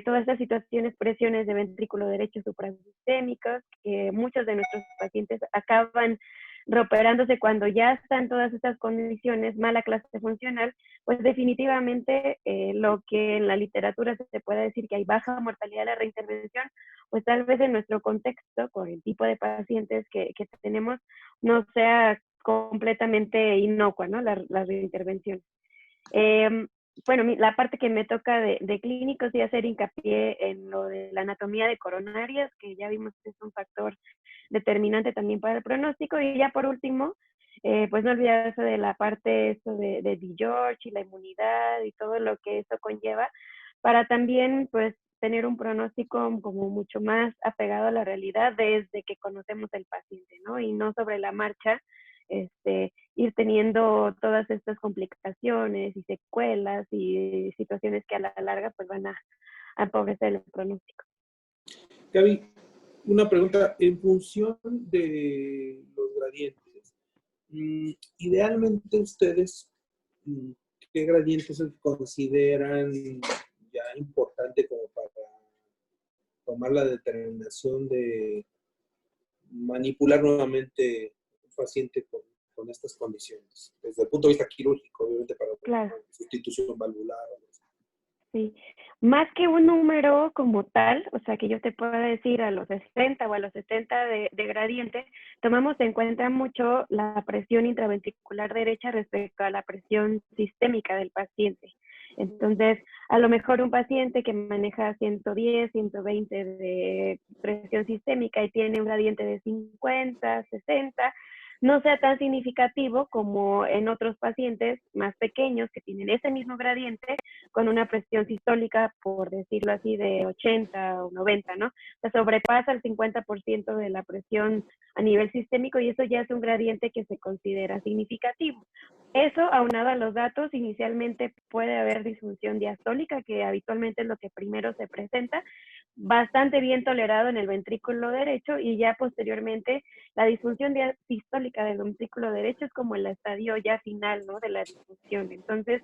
todas estas situaciones, presiones de ventrículo derecho suprasistémicas, que muchos de nuestros pacientes acaban reoperándose cuando ya están todas estas condiciones, mala clase funcional, pues definitivamente lo que en la literatura se puede decir que hay baja mortalidad de la reintervención, pues tal vez en nuestro contexto, con el tipo de pacientes que tenemos, no sea completamente inocua, ¿no? La reintervención. Bueno, la parte que me toca de clínicos y hacer hincapié en lo de la anatomía de coronarias, que ya vimos que es un factor determinante también para el pronóstico. Y ya por último, pues no olvidarse de la parte esto de George y la inmunidad y todo lo que eso conlleva, para también pues tener un pronóstico como mucho más apegado a la realidad desde que conocemos el paciente, ¿no? Y no sobre la marcha, ir teniendo todas estas complicaciones y secuelas y situaciones que a la larga pues van a empobrecer el pronóstico. Gaby, una pregunta. En función de los gradientes, idealmente ustedes, ¿qué gradientes consideran ya importante como para tomar la determinación de manipular nuevamente un paciente con estas condiciones? Desde el punto de vista quirúrgico, obviamente, para Claro. sustitución valvular. Sí, más que un número como tal, o sea, que yo te pueda decir a los 60 o a los 70 de gradiente, tomamos en cuenta mucho la presión intraventricular derecha respecto a la presión sistémica del paciente. Entonces, a lo mejor un paciente que maneja 110, 120 de presión sistémica y tiene un gradiente de 50, 60, no sea tan significativo como en otros pacientes más pequeños que tienen ese mismo gradiente con una presión sistólica, por decirlo así, de 80 o 90, ¿no? O sea, sobrepasa el 50% de la presión a nivel sistémico y eso ya es un gradiente que se considera significativo. Eso, aunado a los datos, inicialmente puede haber disfunción diastólica, que habitualmente es lo que primero se presenta, bastante bien tolerado en el ventrículo derecho, y ya posteriormente la disfunción sistólica del ventrículo derecho es como el estadio ya final, ¿no?, de la disfunción. Entonces,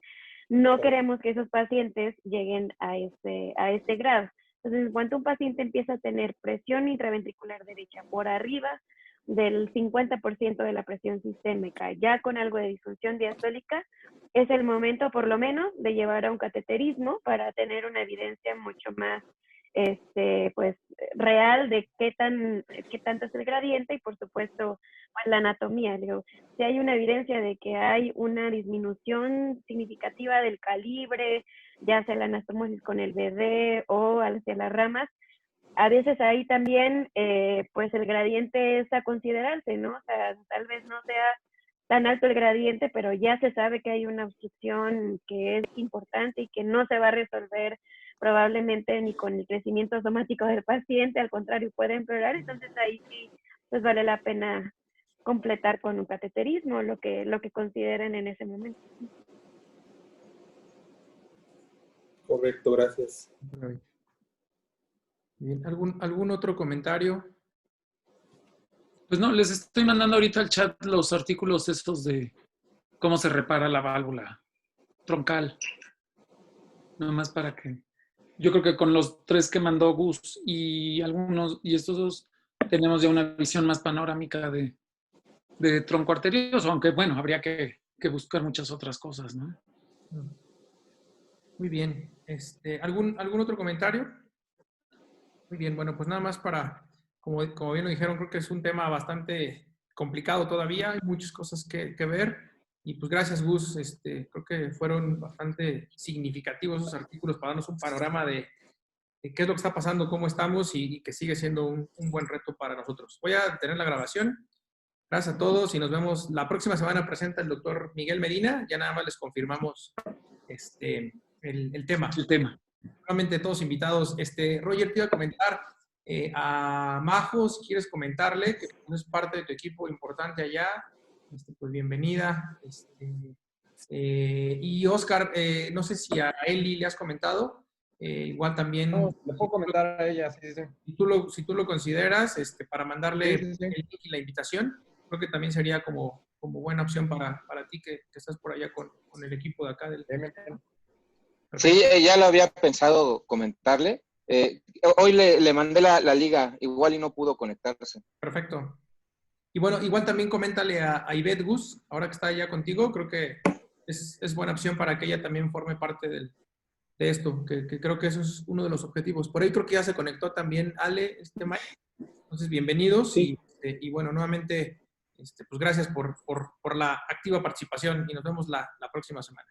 no queremos que esos pacientes lleguen a este grado. Entonces, en cuanto un paciente empieza a tener presión intraventricular derecha por arriba del 50% de la presión sistémica, ya con algo de disfunción diastólica, es el momento por lo menos de llevar a un cateterismo para tener una evidencia mucho más pues real de qué tanto es el gradiente y por supuesto pues, la anatomía. Digo, si hay una evidencia de que hay una disminución significativa del calibre, ya sea la anastomosis con el BD o hacia las ramas, a veces ahí también pues el gradiente es a considerarse, ¿no? O sea, tal vez no sea tan alto el gradiente, pero ya se sabe que hay una obstrucción que es importante y que no se va a resolver probablemente ni con el crecimiento somático del paciente, al contrario, puede empeorar. Entonces ahí sí, pues vale la pena completar con un cateterismo, lo que consideren en ese momento. Correcto, gracias. Bien, ¿algún otro comentario? Pues no, les estoy mandando ahorita al chat los artículos estos de cómo se repara la válvula troncal. Nada más para que... Yo creo que con los 3 que mandó Gus y algunos, y estos 2, tenemos ya una visión más panorámica de tronco arterioso, aunque bueno, habría que buscar muchas otras cosas, ¿no? Muy bien. ¿Algún otro comentario? Muy bien, bueno, pues nada más como bien lo dijeron, creo que es un tema bastante complicado todavía, hay muchas cosas que ver. Y pues gracias, Gus. Creo que fueron bastante significativos esos artículos para darnos un panorama de qué es lo que está pasando, cómo estamos y que sigue siendo un buen reto para nosotros. Voy a tener la grabación. Gracias a todos y nos vemos. La próxima semana presenta el doctor Miguel Medina. Ya nada más les confirmamos el tema. El tema. Nuevamente todos invitados. Roger, te iba a comentar a Majo, si quieres comentarle, que es parte de tu equipo importante allá. Pues bienvenida. Y Oscar, no sé si a Eli le has comentado. Igual también... No, le puedo comentar a ella, sí, sí. Si tú lo consideras, para mandarle Sí, sí, sí. el link y la invitación, creo que también sería como buena opción para ti que estás por allá con el equipo de acá del... Sí, ya lo había pensado comentarle. Hoy le mandé la liga, igual y no pudo conectarse. Perfecto. Y bueno, igual también coméntale a Ivette Gus, ahora que está allá contigo, creo que es buena opción para que ella también forme parte de esto, que creo que eso es uno de los objetivos. Por ahí creo que ya se conectó también Ale, Mike. Entonces, bienvenidos. Sí. Y bueno, nuevamente, pues gracias por la activa participación y nos vemos la próxima semana.